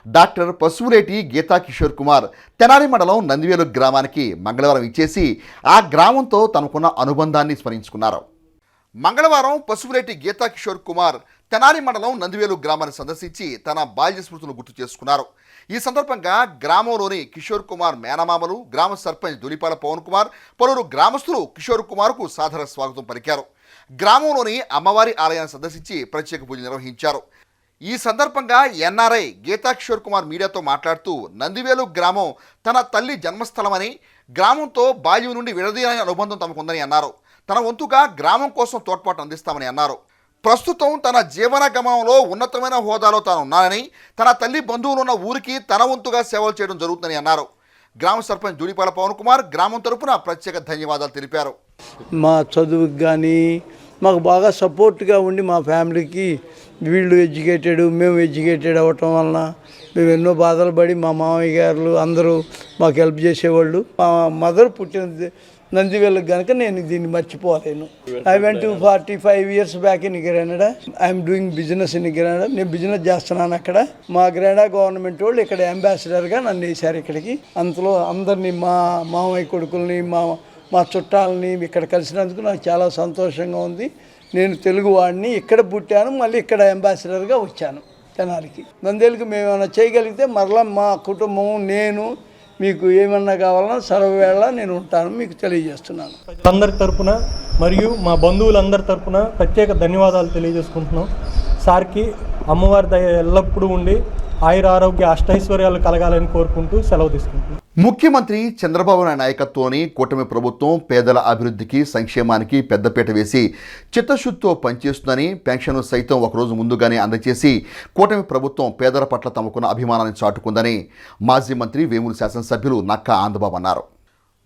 డాక్టర్ పసుపులేటి గీతా కిషోర్ కుమార్ తెనాలి మండలం నందివేలు గ్రామానికి మంగళవారం ఇచ్చేసి ఆ గ్రామంతో తనకున్న అనుబంధాన్ని స్మరించుకున్నారు. మంగళవారం పసుపులేటి గీతా కిషోర్ కుమార్ తెనాలి మండలం నందివేలు గ్రామాన్ని సందర్శించి తన బాల్య స్మృతులను గుర్తు చేసుకున్నారు. ఈ సందర్భంగా గ్రామంలోని కిషోర్ కుమార్ మేనమామలు, గ్రామ సర్పంచ్ దులిపాల పవన్ కుమార్, పలువురు గ్రామస్తులు కిషోర్ కుమార్కు సాదర స్వాగతం పలికారు. గ్రామంలోని అమ్మవారి ఆలయాన్ని సందర్శించి ప్రత్యేక పూజలు నిర్వహించారు. ఈ సందర్భంగా ఎన్ఆర్ఐ గీతా కిషోర్ కుమార్ మీడియాతో మాట్లాడుతూ నందివేలు గ్రామం తన తల్లి జన్మస్థలమని, గ్రామంతో బాల్యం నుండి విడదీయని అనుబంధం తమకుందని అన్నారు. తన వంతుగా గ్రామం కోసం తోడ్పాటు అందిస్తామని అన్నారు. ప్రస్తుతం తన జీవన గమనంలో ఉన్నతమైన హోదాలో తాను ఉన్నానని, తన తల్లి బంధువులు ఉన్న ఊరికి తన వంతుగా సేవలు చేయడం జరుగుతుందని అన్నారు. గ్రామ సర్పంచ్ జూడిపాల పవన్ కుమార్ గ్రామం తరపున ప్రత్యేక ధన్యవాదాలు తెలిపారు. మా చదువుకి కానీ మాకు బాగా సపోర్ట్గా ఉండి మా ఫ్యామిలీకి వీళ్ళు ఎడ్యుకేటెడ్, మేము ఎడ్యుకేటెడ్ అవ్వటం వలన మేము ఎన్నో బాధలు పడి మా మామయ్య గారు అందరూ మాకు హెల్ప్ చేసేవాళ్ళు. మా మదర్ పుట్టిన నందివేలకు కనుక నేను దీన్ని మర్చిపోలేను. I went 45 years back in Canada. I'm doing business in Canada. నేను బిజినెస్ చేస్తున్నాను అక్కడ. మా కెనడా గవర్నమెంట్ వాళ్ళు ఇక్కడ అంబాసిడర్గా నన్ను వేశారు ఇక్కడికి. అంతలో అందరినీ మా మామయ్య కొడుకుల్ని మా చుట్టాలని ఇక్కడ కలిసినందుకు నాకు చాలా సంతోషంగా ఉంది. నేను తెలుగు వాడిని, ఇక్కడ పుట్టాను, మళ్ళీ ఇక్కడ అంబాసిడర్గా వచ్చాను తెనాలికి. నందేలుకి మేము ఏమైనా చేయగలిగితే మరలా మా కుటుంబం, నేను మీకు ఏమన్నా కావాలన్నా సర్వవేళ నేను ఉంటాను మీకు తెలియజేస్తున్నాను. అందరి తరపున మరియు మా బంధువులందరి తరపున ప్రత్యేక ధన్యవాదాలు తెలియజేసుకుంటున్నాం. సార్కి అమ్మవారి దయ ఎల్లప్పుడూ ఉండి ఆయుర ఆరోగ్య అష్టైశ్వర్యాలు కలగాలని కోరుకుంటూ సెలవు తీసుకుంటున్నాం. ముఖ్యమంత్రి చంద్రబాబు నాయుడు నాయకత్వంలోని కూటమి ప్రభుత్వం పేదల అభివృద్ధికి, సంక్షేమానికి పెద్దపీట వేసి చిత్తశుద్ధితో పనిచేస్తుందని, పెన్షన్ సైతం ఒకరోజు ముందుగానే అందజేసి కూటమి ప్రభుత్వం పేదల పట్ల తమకున్న అభిమానాన్ని చాటుకుందని మాజీ మంత్రి వేమూరు శాసనసభ్యులు నక్కా ఆనందబాబు అన్నారు.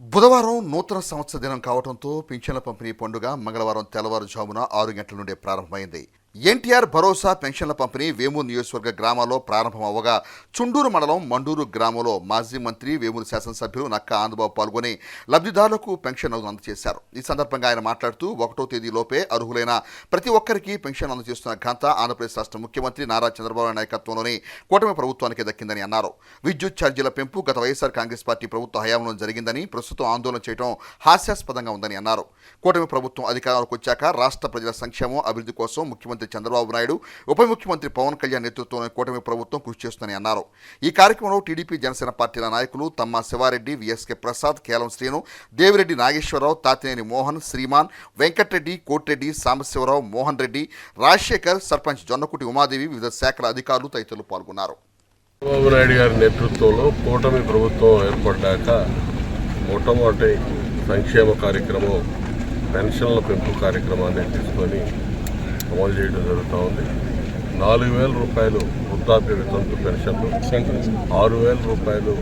బుధవారం నూతన సంవత్సర దినం కావడంతో పింఛన్ల పంపిణీ పండుగ మంగళవారం తెల్లవారుజామున 6 గంటల నుండే ప్రారంభమైంది. ఎన్టీఆర్ భరోసా పెన్షన్ల పంపిణీ వేమూరు నియోజకవర్గ గ్రామాల్లో ప్రారంభం అవ్వగా చుండూరు మండలం మండూరు గ్రామంలో మాజీ మంత్రి వేమూరు శాసనసభ్యులు నక్కా ఆనందబాబు పాల్గొని లబ్ధిదారులకు పెన్షన్ అందజేశారు. ఈ సందర్భంగా ఆయన మాట్లాడుతూ 1వ తేదీలోపే అర్హులైన ప్రతి ఒక్కరికి పెన్షన్ అందజేస్తున్న ఘనత ఆంధ్రప్రదేశ్ రాష్ట్ర ముఖ్యమంత్రి నారా చంద్రబాబు నాయుడు నాయకత్వంలోని కూటమి ప్రభుత్వానికి దక్కిందని అన్నారు. విద్యుత్ ఛార్జీల పెంపు గత వైఎస్ఆర్ కాంగ్రెస్ పార్టీ ప్రభుత్వ హయాంలో జరిగిందని, ప్రస్తుతం ఆందోళన చేయడం హాస్యాస్పదంగా ఉందని అన్నారు. కూటమి ప్రభుత్వం అధికారంలోకి వచ్చాక రాష్ట్ర ప్రజల సంక్షేమం, అభివృద్ధి కోసం ముఖ్యమంత్రి చంద్రబాబు నాయుడు, ఉప ముఖ్యమంత్రి పవన్ కళ్యాణ్ నేతృత్వంలోని కూటమి ప్రభుత్వం కృషి చేస్తుందని అన్నారు. ఈ కార్యక్రమంలో టీడీపీ, జనసేన పార్టీల నాయకులు తమ్మ శివారెడ్డి, విఎస్కే ప్రసాద్, కేలం శ్రీను, దేవిరెడ్డి నాగేశ్వరరావు, తాతినేని మోహన్, శ్రీమాన్, వెంకటరెడ్డి, కోటిరెడ్డి, సాంబశివరావు, మోహన్ రెడ్డి, రాజశేఖర్, సర్పంచ్ జొన్నకుటి ఉమాదేవి, వివిధ శాఖల అధికారులు తదితరులు పాల్గొన్నారు. చంద్రబాబు నాయుడు గారి నేతృత్వంలో కూటమి ప్రభుత్వం ఏర్పడ్డాక మొట్టమొదటి సంక్షేమ కార్యక్రమం పెన్షన్ల పెంపు కార్యక్రమాన్ని తీసుకొని అమలు చేయడం జరుగుతూ ఉంది. 4,000 రూపాయలు వృద్ధాప్య వితంతు పెన్షన్లు, 6,000 రూపాయలు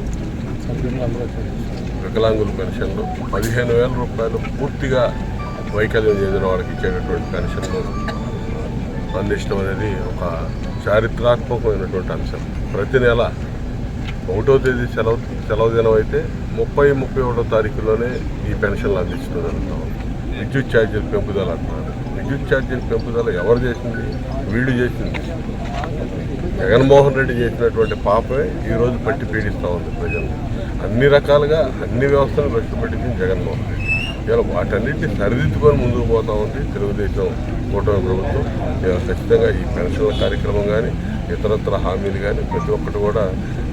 వికలాంగుల పెన్షన్లు, 15,000 రూపాయలు పూర్తిగా వైకల్యం చెందిన వాళ్ళకి ఇచ్చేటటువంటి పెన్షన్లు అందించడం అనేది ఒక చారిత్రాత్మకమైనటువంటి అంశం. ప్రతి నెల 1వ తేదీ సెలవు దినం అయితే 30-31వ తారీఖులోనే ఈ పెన్షన్లు అందించడం జరుగుతూ ఉంది. విద్యుత్ ఛార్జీల పెంపుదల అంటున్నారు. విద్యుత్ ఛార్జీల పెంపుదల ఎవరు చేసింది? వీళ్ళు చేసింది. జగన్మోహన్ రెడ్డి చేసినటువంటి పాపమే ఈరోజు పట్టి పీడిస్తూ ఉంది ప్రజలు. అన్ని రకాలుగా అన్ని వ్యవస్థలు భ్రష్టు పట్టించింది జగన్మోహన్ రెడ్డి. ఇలా వాటన్నిటిని సరిదిద్దుకొని ముందుకు పోతా ఉంది తెలుగుదేశం కూటమి ప్రభుత్వం. ఖచ్చితంగా ఈ పెన్షన్ల కార్యక్రమం కానీ ఇతరత్ర హామీలు కానీ ప్రతి ఒక్కటి కూడా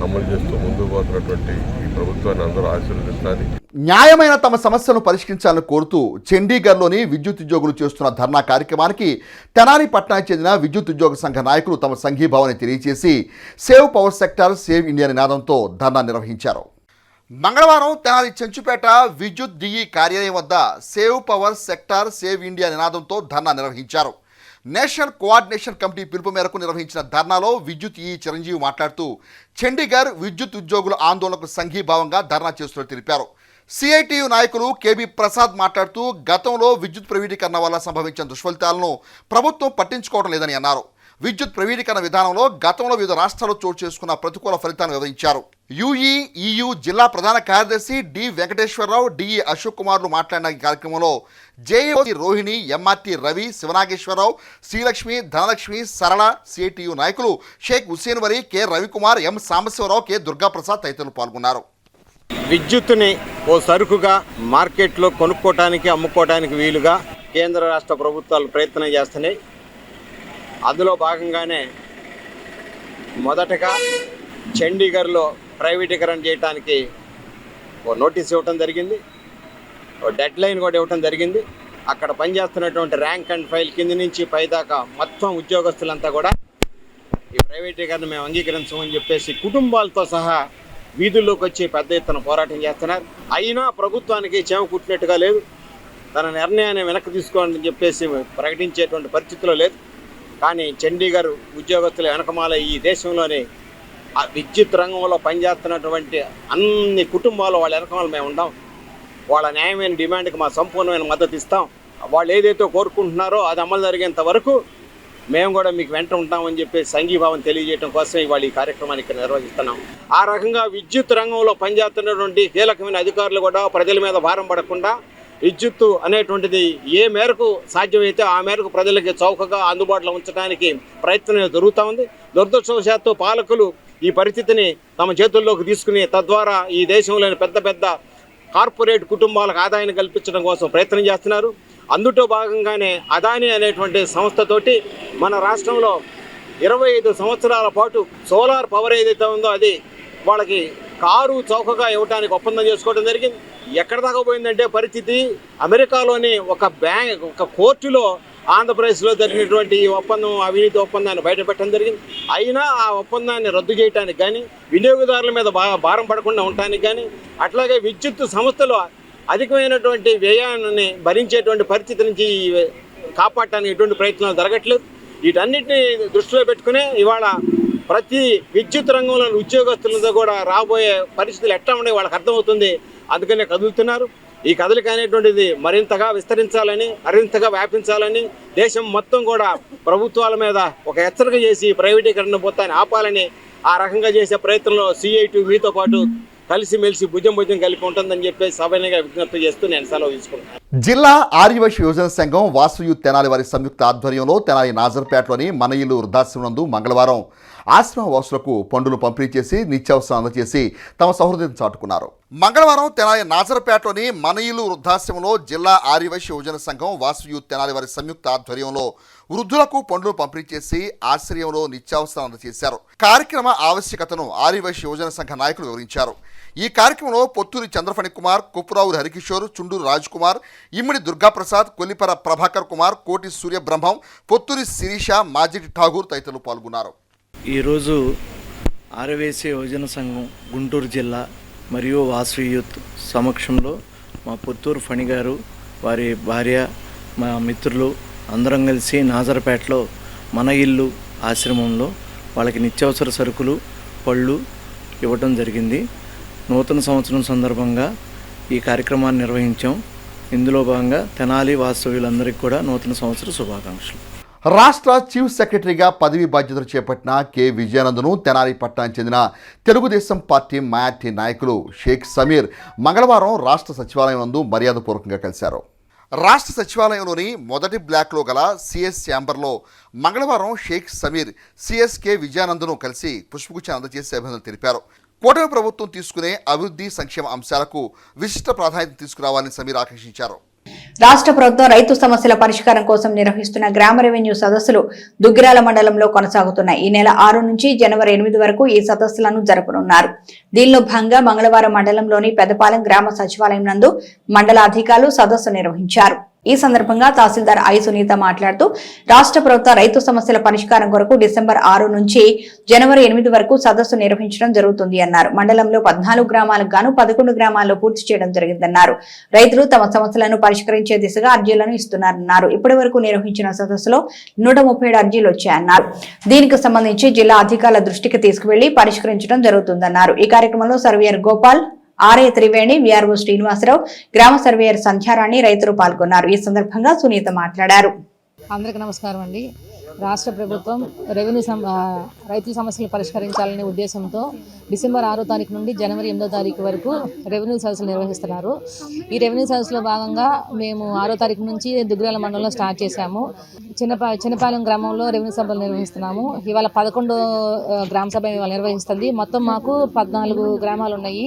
అమలు చేస్తూ ముందుకు పోతున్నటువంటి ఈ ప్రభుత్వాన్ని అందరూ ఆశీర్వదించాలి. న్యాయమైన తమ సమస్యలను పరిష్కరించాలని కోరుతూ చండీగఢ్లోని విద్యుత్ ఉద్యోగులు చేస్తున్న ధర్నా కార్యక్రమానికి తెనాలి పట్టణానికి చెందిన విద్యుత్ ఉద్యోగ సంఘ నాయకులు తమ సంఘీభావాన్ని తెలియజేసి save power sector save India నినాదంతో ధర్నా నిర్వహించారు. మంగళవారం తెనాలి చెంచుపేట విద్యుత్ డిఈ కార్యాలయం వద్ద save power sector save India నినాదంతో ధర్నా నిర్వహించారు. నేషనల్ కోఆర్డినేషన్ కమిటీ పిలుపు మేరకు నిర్వహించిన ధర్నాలో విద్యుత్ ఈ చిరంజీవి మాట్లాడుతూ చండీగఢ్ విద్యుత్ ఉద్యోగుల ఆందోళనకు సంఘీభావంగా ధర్నా చేస్తున్నట్టు తెలిపారు. సిఐటియు నాయకులు కేబి ప్రసాద్ మాట్లాడుతూ గతంలో విద్యుత్ ప్రైవేటీకరణ వల్ల సంభవించిన దుష్ఫలితాలను ప్రభుత్వం పట్టించుకోవడం లేదని అన్నారు. విద్యుత్ ప్రైవేటీకరణ విధానంలో గతంలో వివిధ రాష్ట్రాల్లో చోటు చేసుకున్న ప్రతికూల ఫలితాలను వివరించారు. యుఈఈయు జిల్లా ప్రధాన కార్యదర్శి డి వెంకటేశ్వరరావు, డిఈ అశోక్ కుమార్లు మాట్లాడిన ఈ కార్యక్రమంలో జేఏఓ రోహిణి, ఎంఆర్టీ రవి, శివనాగేశ్వరరావు, శ్రీలక్ష్మి, ధనలక్ష్మి, సరళ, సిఐటియు నాయకులు షేక్ హుస్సేన్ వరి, కె రవికుమార్, ఎం సాంబశివరావు, కె దుర్గాప్రసాద్ తదితరులు పాల్గొన్నారు. విద్యుత్తుని ఓ సరుకుగా మార్కెట్లో కొనుక్కోవటానికి అమ్ముకోవటానికి వీలుగా కేంద్ర రాష్ట్ర ప్రభుత్వాలు ప్రయత్నం చేస్తున్నాయి. అందులో భాగంగానే మొదటగా చండీగఢ్లో ప్రైవేటీకరణ చేయడానికి ఓ నోటీస్ ఇవ్వటం జరిగింది, ఓ డెడ్ లైన్ కూడా ఇవ్వటం జరిగింది. అక్కడ పనిచేస్తున్నటువంటి ర్యాంక్ అండ్ ఫైల్ కింద నుంచి పైదాకా మొత్తం ఉద్యోగస్తులంతా కూడా ఈ ప్రైవేటీకరణ మేము అంగీకరించమని చెప్పేసి కుటుంబాలతో సహా వీధుల్లోకి వచ్చి పెద్ద ఎత్తున పోరాటం చేస్తున్నారు. అయినా ప్రభుత్వానికి చేమ కుట్టినట్టుగా లేదు, తన నిర్ణయాన్ని వెనక్కి తీసుకోవాలని చెప్పేసి ప్రకటించేటువంటి పరిస్థితిలో లేదు. కానీ చండీగఢ్ ఉద్యోగస్తుల వెనకమాల ఈ దేశంలోని విద్యుత్ రంగంలో పనిచేస్తున్నటువంటి అన్ని కుటుంబాలు వాళ్ళ వెనకమాల మేము ఉండాం. వాళ్ళ న్యాయమైన డిమాండ్కి మా సంపూర్ణమైన మద్దతు ఇస్తాం. వాళ్ళు ఏదైతే కోరుకుంటున్నారో అది అమలు జరిగేంత వరకు మేము కూడా మీకు వెంట ఉంటామని చెప్పి సంఘీభావం తెలియజేయడం కోసం ఇవాళ ఈ కార్యక్రమాన్ని ఇక్కడ నిర్వహిస్తున్నాం. ఆ రకంగా విద్యుత్ రంగంలో పనిచేస్తున్నటువంటి కీలకమైన అధికారులు కూడా ప్రజల మీద భారం పడకుండా విద్యుత్తు అనేటువంటిది ఏ మేరకు సాధ్యమైతే ఆ మేరకు ప్రజలకి చౌకగా అందుబాటులో ఉంచడానికి ప్రయత్నం జరుగుతూ ఉంది. దురదృష్టవశాత్తు పాలకులు ఈ పరిస్థితిని తమ చేతుల్లోకి తీసుకుని తద్వారా ఈ దేశంలోని పెద్ద పెద్ద కార్పొరేట్ కుటుంబాలకు ఆదాయాన్ని కల్పించడం కోసం ప్రయత్నం చేస్తున్నారు. అందులో భాగంగానే అదానీ అనేటువంటి సంస్థతోటి మన రాష్ట్రంలో 25 సంవత్సరాల పాటు సోలార్ పవర్ ఏదైతే ఉందో అది వాళ్ళకి కారు చౌకగా ఇవ్వడానికి ఒప్పందం చేసుకోవడం జరిగింది. ఎక్కడ దాకా పోయిందంటే పరిస్థితి అమెరికాలోని ఒక కోర్టులో ఆంధ్రప్రదేశ్లో జరిగినటువంటి ఈ ఒప్పందం అవినీతి ఒప్పందాన్ని బయటపెట్టడం జరిగింది. అయినా ఆ ఒప్పందాన్ని రద్దు చేయడానికి కానీ వినియోగదారుల మీద భారం పడకుండా ఉండటానికి కానీ అట్లాగే విద్యుత్ సంస్థలు అధికమైనటువంటి వ్యయాన్ని భరించేటువంటి పరిస్థితి నుంచి కాపాడటానికి ఎటువంటి ప్రయత్నాలు జరగట్లేదు. వీటన్నిటిని దృష్టిలో పెట్టుకునే ఇవాళ ప్రతి విద్యుత్ రంగంలోని ఉద్యోగస్తులతో కూడా రాబోయే పరిస్థితులు ఎట్లా ఉండే వాళ్ళకి అర్థమవుతుంది. అందుకనే కదులుతున్నారు. ఈ కదలిక అనేటువంటిది మరింతగా విస్తరించాలని, మరింతగా వ్యాపించాలని, దేశం మొత్తం కూడా ప్రభుత్వాల మీద ఒక హెచ్చరిక చేసి ప్రైవేటీకరణ మొత్తాన్ని ఆపాలని ఆ రకంగా చేసే ప్రయత్నంలో సిఐటి మీతో పాటు కలిసిమెలిసి భుజం కలిపి ఉంటుందని చెప్పేసి సభ్యంగా విజ్ఞప్తి చేస్తూ నేను సెలవు తీసుకుంటాను. జిల్లా ఆర్యవైశ్య యువజన సంఘం వాసవి తెనాలి వారి సంయుక్త ఆధ్వర్యంలో తెనాలి నాజర్పేటలోని మన ఇల్లు వృద్ధాశ్రమం నందు మంగళవారం ఆశ్రమ వాసులకు పండులు పంపిణీ చేసి నిత్యావసరం అందజేసి తమ సౌహృదయం చాటుకున్నారు. మంగళవారం తెనాలి నాజర్పేటలోని మన ఇల్లు వృద్ధాశ్రమంలో జిల్లా ఆర్యవైశ్య యువజన సంఘం వాసవి తెనాలి వారి సంయుక్త ఆధ్వర్యంలో వృద్ధులకు పండులు పంపిణీ చేసి ఆశ్రయంలో నిత్యావసరం అందజేశారు. కార్యక్రమ ఆవశ్యకతను ఆర్యవైశ్య యువజన సంఘ నాయకులు వివరించారు. ఈ కార్యక్రమంలో పొత్తూరి చంద్రఫణి కుమార్, కుప్రావు హరికిషోర్, చుండూరు రాజ్ కుమార్, ఇమ్మిడి దుర్గాప్రసాద్, కొల్లిపర ప్రభాకర్ కుమార్, కోటి సూర్యబ్రహ్మం, పొత్తూరి శిరీష, మాజిటి ఠాగూర్ తదితరులు పాల్గొన్నారు. ఈరోజు ఆర్యవైశ్య యువజన సంఘం గుంటూరు జిల్లా మరియు వాసవి యూత్ సమక్షంలో మా పొత్తూరు ఫణి గారు, వారి భార్య, మా మిత్రులు అందరం కలిసి నాజర్పేటలో మన ఇల్లు ఆశ్రమంలో వాళ్ళకి నిత్యావసర సరుకులు, పళ్ళు ఇవ్వడం జరిగింది. నూతన సంవత్సరం సందర్భంగా ఈ కార్యక్రమాన్ని నిర్వహించాం. ఇందులో భాగంగా తెనాలి వాస్తవ్యులందరికీ కూడా నూతన సంవత్సర శుభాకాంక్షలు. రాష్ట్ర చీఫ్ సెక్రటరీగా పదవి బాధ్యతలు చేపట్టిన కె విజయానందను తెనాలి పట్టణానికి చెందిన తెలుగుదేశం పార్టీ మైనార్టీ నాయకులు షేక్ సమీర్ మంగళవారం రాష్ట్ర సచివాలయం నందు మర్యాదపూర్వకంగా కలిశారు. రాష్ట్ర సచివాలయంలోని మొదటి బ్లాక్లో గల సిఎస్ ఛాంబర్లో మంగళవారం షేక్ సమీర్ సిఎస్ కె విజయానందను కలిసి పుష్పగుచ్ఛాన్ని అందజేసి అభినందనలు తెలిపారు. కూటమి ప్రభుత్వం తీసుకునే అభివృద్ధి సంక్షేమ అంశాలకు విశిష్ట ప్రాధాన్యత తీసుకురావాలని సమీర్ ఆకాంక్షించారు. రాష్ట్ర ప్రభుత్వం రైతు సమస్యల పరిష్కారం కోసం నిర్వహిస్తున్న గ్రామ రెవెన్యూ సదస్సులు దుగ్గిరాల మండలంలో కొనసాగుతున్నాయి. ఈ నెల 6 నుంచి జనవరి 8 వరకు ఈ సదస్సులను జరపనున్నారు. దీనిలో భాగంగా మంగళవారం మండలంలోని పెద్దపాలెం గ్రామ సచివాలయం నందు మండల అధికారులు సదస్సు నిర్వహించారు. ఈ సందర్భంగా తహసీల్దార్ ఐ సునీత మాట్లాడుతూ రాష్ట్ర ప్రభుత్వ రైతు సమస్యల పరిష్కారం కొరకు డిసెంబర్ 6 నుంచి జనవరి 8 వరకు సదస్సు నిర్వహించడం జరుగుతుంది అన్నారు. మండలంలో 14 గ్రామాలకు గాను 11 గ్రామాల్లో పూర్తి చేయడం జరిగిందన్నారు. రైతులు తమ సమస్యలను పరిష్కరించే దిశగా అర్జీలను ఇస్తున్నారన్నారు. ఇప్పటి వరకు నిర్వహించిన సదస్సులో 137 అర్జీలు వచ్చాయన్నారు. దీనికి సంబంధించి జిల్లా అధికారుల దృష్టికి తీసుకువెళ్లి పరిష్కరించడం జరుగుతుందన్నారు. ఈ కార్యక్రమంలో surveyor Gopal, R A Triveni, VRO Srinivasa Rao, గ్రామ సర్వేయర్ సంధ్యారాణి రైతులు పాల్గొన్నారు. ఈ సందర్భంగా సునీత మాట్లాడారు. అందరికీ నమస్కారం అండి. రాష్ట్ర ప్రభుత్వం రైతుల సమస్యలు పరిష్కరించాలనే ఉద్దేశంతో డిసెంబర్ 6వ తారీఖు నుండి జనవరి 8వ తారీఖు వరకు రెవెన్యూ సదస్సులు నిర్వహిస్తున్నారు. ఈ రెవెన్యూ సదస్సులో భాగంగా మేము 6వ తారీఖు నుంచి దుగ్గిరాల మండలంలో స్టార్ట్ చేశాము. చిన్నపాలెం గ్రామంలో రెవెన్యూ సభలు నిర్వహిస్తున్నాము. ఇవాళ 11 గ్రామ సభ ఇవాళ నిర్వహిస్తుంది. మొత్తం మాకు 14 గ్రామాలు ఉన్నాయి.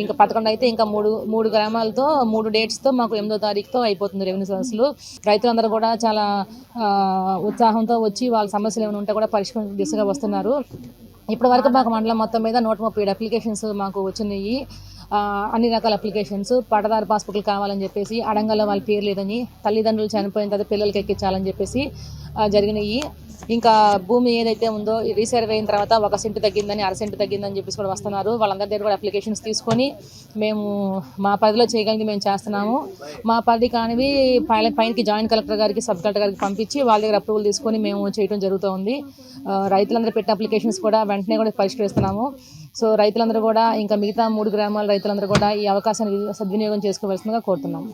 ఇంకా 11 అయితే ఇంకా మూడు గ్రామాలతో 3 డేట్స్తో మాకు 8వ తారీఖుతో అయిపోతుంది రెవెన్యూ సదస్సులు. రైతులందరూ కూడా చాలా ఉత్సాహంతో వచ్చి వాళ్ళ సమస్యలు ఏమైనా ఉంటే కూడా పరిష్కరించే దిశగా వస్తున్నారు. ఇప్పటి వరకు మాకు మండలం మొత్తం మీద 137 అప్లికేషన్స్ మాకు వచ్చినాయి. అన్ని రకాల అప్లికేషన్స్, పట్టదారు పాస్బుక్లు కావాలని చెప్పేసి, అడంగల్లో వాళ్ళ పేరు లేదని, తల్లిదండ్రులు చనిపోయిన తర్వాత పిల్లలకి ఎక్కించాలని చెప్పేసి జరిగినాయి. ఇంకా భూమి ఏదైతే ఉందో రీసర్వే అయిన తర్వాత 1 సెంటు తగ్గిందని, 1/2 సెంటు తగ్గిందని చెప్పేసి కూడా వస్తున్నారు. వాళ్ళందరి దగ్గర కూడా అప్లికేషన్స్ తీసుకొని మేము మా పరిధిలో చేయగలిగింది మేము చేస్తున్నాము. మా పరిధి కానివి పైనకి జాయింట్ కలెక్టర్ గారికి, సబ్ కలెక్టర్ గారికి పంపించి వాళ్ళ దగ్గర అప్రూవల్ తీసుకొని మేము చేయడం జరుగుతుంది. రైతులందరూ పెట్టిన అప్లికేషన్స్ కూడా వెంటనే కూడా పరిష్కరిస్తున్నాము. సో రైతులందరూ కూడా ఇంకా మిగతా 3 గ్రామాల రైతులందరూ కూడా ఈ అవకాశాన్ని సద్వినియోగం చేసుకోవాల్సిందిగా కోరుతున్నాము.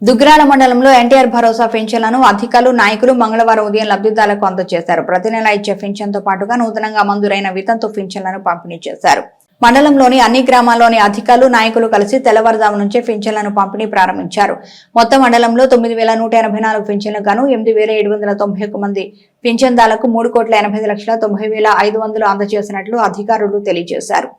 దుగ్గిరాల మండలంలో ఎన్టీఆర్ భరోసా పెన్షన్లను అధికారులు, నాయకులు మంగళవారం ఉదయం లబ్ధిదారులకు అందజేశారు. ప్రతి నెల ఇచ్చే పెన్షన్తో పాటుగా నూతనంగా మంజూరైన వితంతు పెన్షన్లను పంపిణీ చేశారు. మండలంలోని అన్ని గ్రామాల్లోని అధికారులు, నాయకులు కలిసి తెల్లవారుజాము నుంచే పెన్షన్లను పంపిణీ ప్రారంభించారు. మొత్తం మండలంలో 9,184 పెన్షన్లు గాను 8,791 మంది పెన్షన్దారులకు 3,80,90,500 అందజేసినట్లు అధికారులు తెలియజేశారు.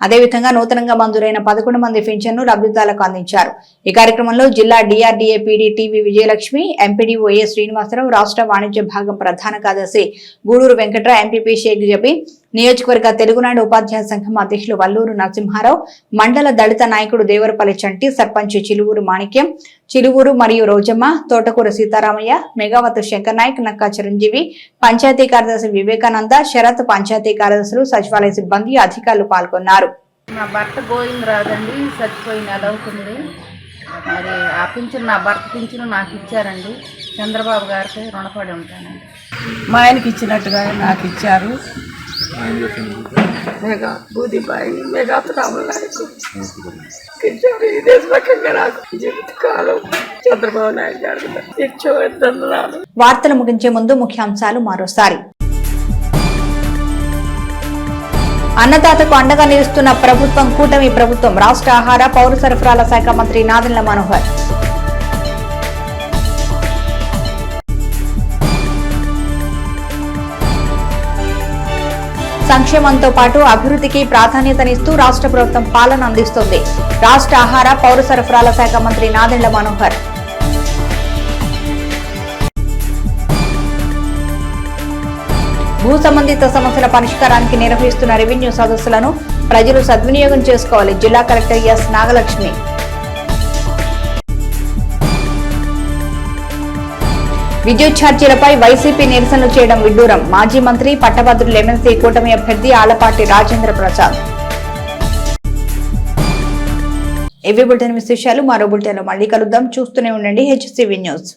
అదేవిధంగా నూతనంగా మంజూరైన 11 మంది పెన్షన్ను లబ్ధిదారులకు అందించారు. ఈ కార్యక్రమంలో జిల్లా DRDA PD TV Vijayalakshmi, MPDO A Srinivasarao, రాష్ట్ర వాణిజ్య భాగం ప్రధాన కార్యదర్శి గూడూరు వెంకట్రావు, ఎంపీపీ షేక్ జబీ, నియోజకవర్గ తెలుగునాడు ఉపాధ్యాయ సంఘం అధ్యక్షులు వల్లూరు నరసింహారావు, మండల దళిత నాయకుడు దేవరపల్లి చంటి, సర్పంచ్ చిలువూరు మాణిక్యం, చిలువూరు మరియు రోజమ్మ, తోటకూర సీతారామయ్య, మెగావత్ శంకర్ నాయక్, నక్కా చిరంజీవి, పంచాయతీ కార్యదర్శి వివేకానంద, శరత్, పంచాయతీ కార్యదర్శులు, సచివాలయ సిబ్బంది, అధికారులు పాల్గొన్నారు. నా భర్త గోవిందరాజు అండి, చచ్చిపోయి నెల అవుతుంది. మరి ఆ పింఛను నా భర్త పింఛను నాకు ఇచ్చారండి. చంద్రబాబు గారికి రుణపడి ఉంటానండి. మా ఆయనకి ఇచ్చినట్టుగా నాకు ఇచ్చారు. మెగా బూదిబాయి, మెగా రామనాయకు ఇచ్చారు. ఈ దేశపక్షంగా నాకు జీవితకాలం చంద్రబాబు నాయుడు గారు ఇచ్చేవారు. వార్తలు ముగించే ముందు ముఖ్యాంశాలు మరోసారి. అన్నదాతకు అండగా నిలుస్తున్న ప్రభుత్వం కూటమి ప్రభుత్వం. రాష్ట్ర ఆహార, పౌర సరఫరాల శాఖ మంత్రి నాదెండ్ల మనోహర్. సంక్షేమంతో పాటు అభివృద్ధికి ప్రాధాన్యతనిస్తూ రాష్ట్ర ప్రభుత్వం పాలన అందిస్తోంది. రాష్ట్ర ఆహార, పౌర సరఫరాల శాఖ మంత్రి నాదెండ్ల మనోహర్. భూ సంబంధిత సమస్యల పరిష్కారానికి నిర్వహిస్తున్న రెవెన్యూ సదస్సులను ప్రజలు సద్వినియోగం చేసుకోవాలి. జిల్లా కలెక్టర్ ఎస్ నాగలక్ష్మి. విద్యుత్ ఛార్జీలపై వైసీపీ నిరసనలు చేయడం విడ్డూరం. మాజీ మంత్రి, పట్టభద్రుల ఎమ్మెల్సీ కూటమి అభ్యర్థి ఆలపాటి రాజేంద్ర ప్రసాద్. ఇవి బులెటిన్ విశేషాలు. మరో బులెటిన్లో మళ్ళీ కలుద్దాం. చూస్తూనే ఉండండి HCV న్యూస్.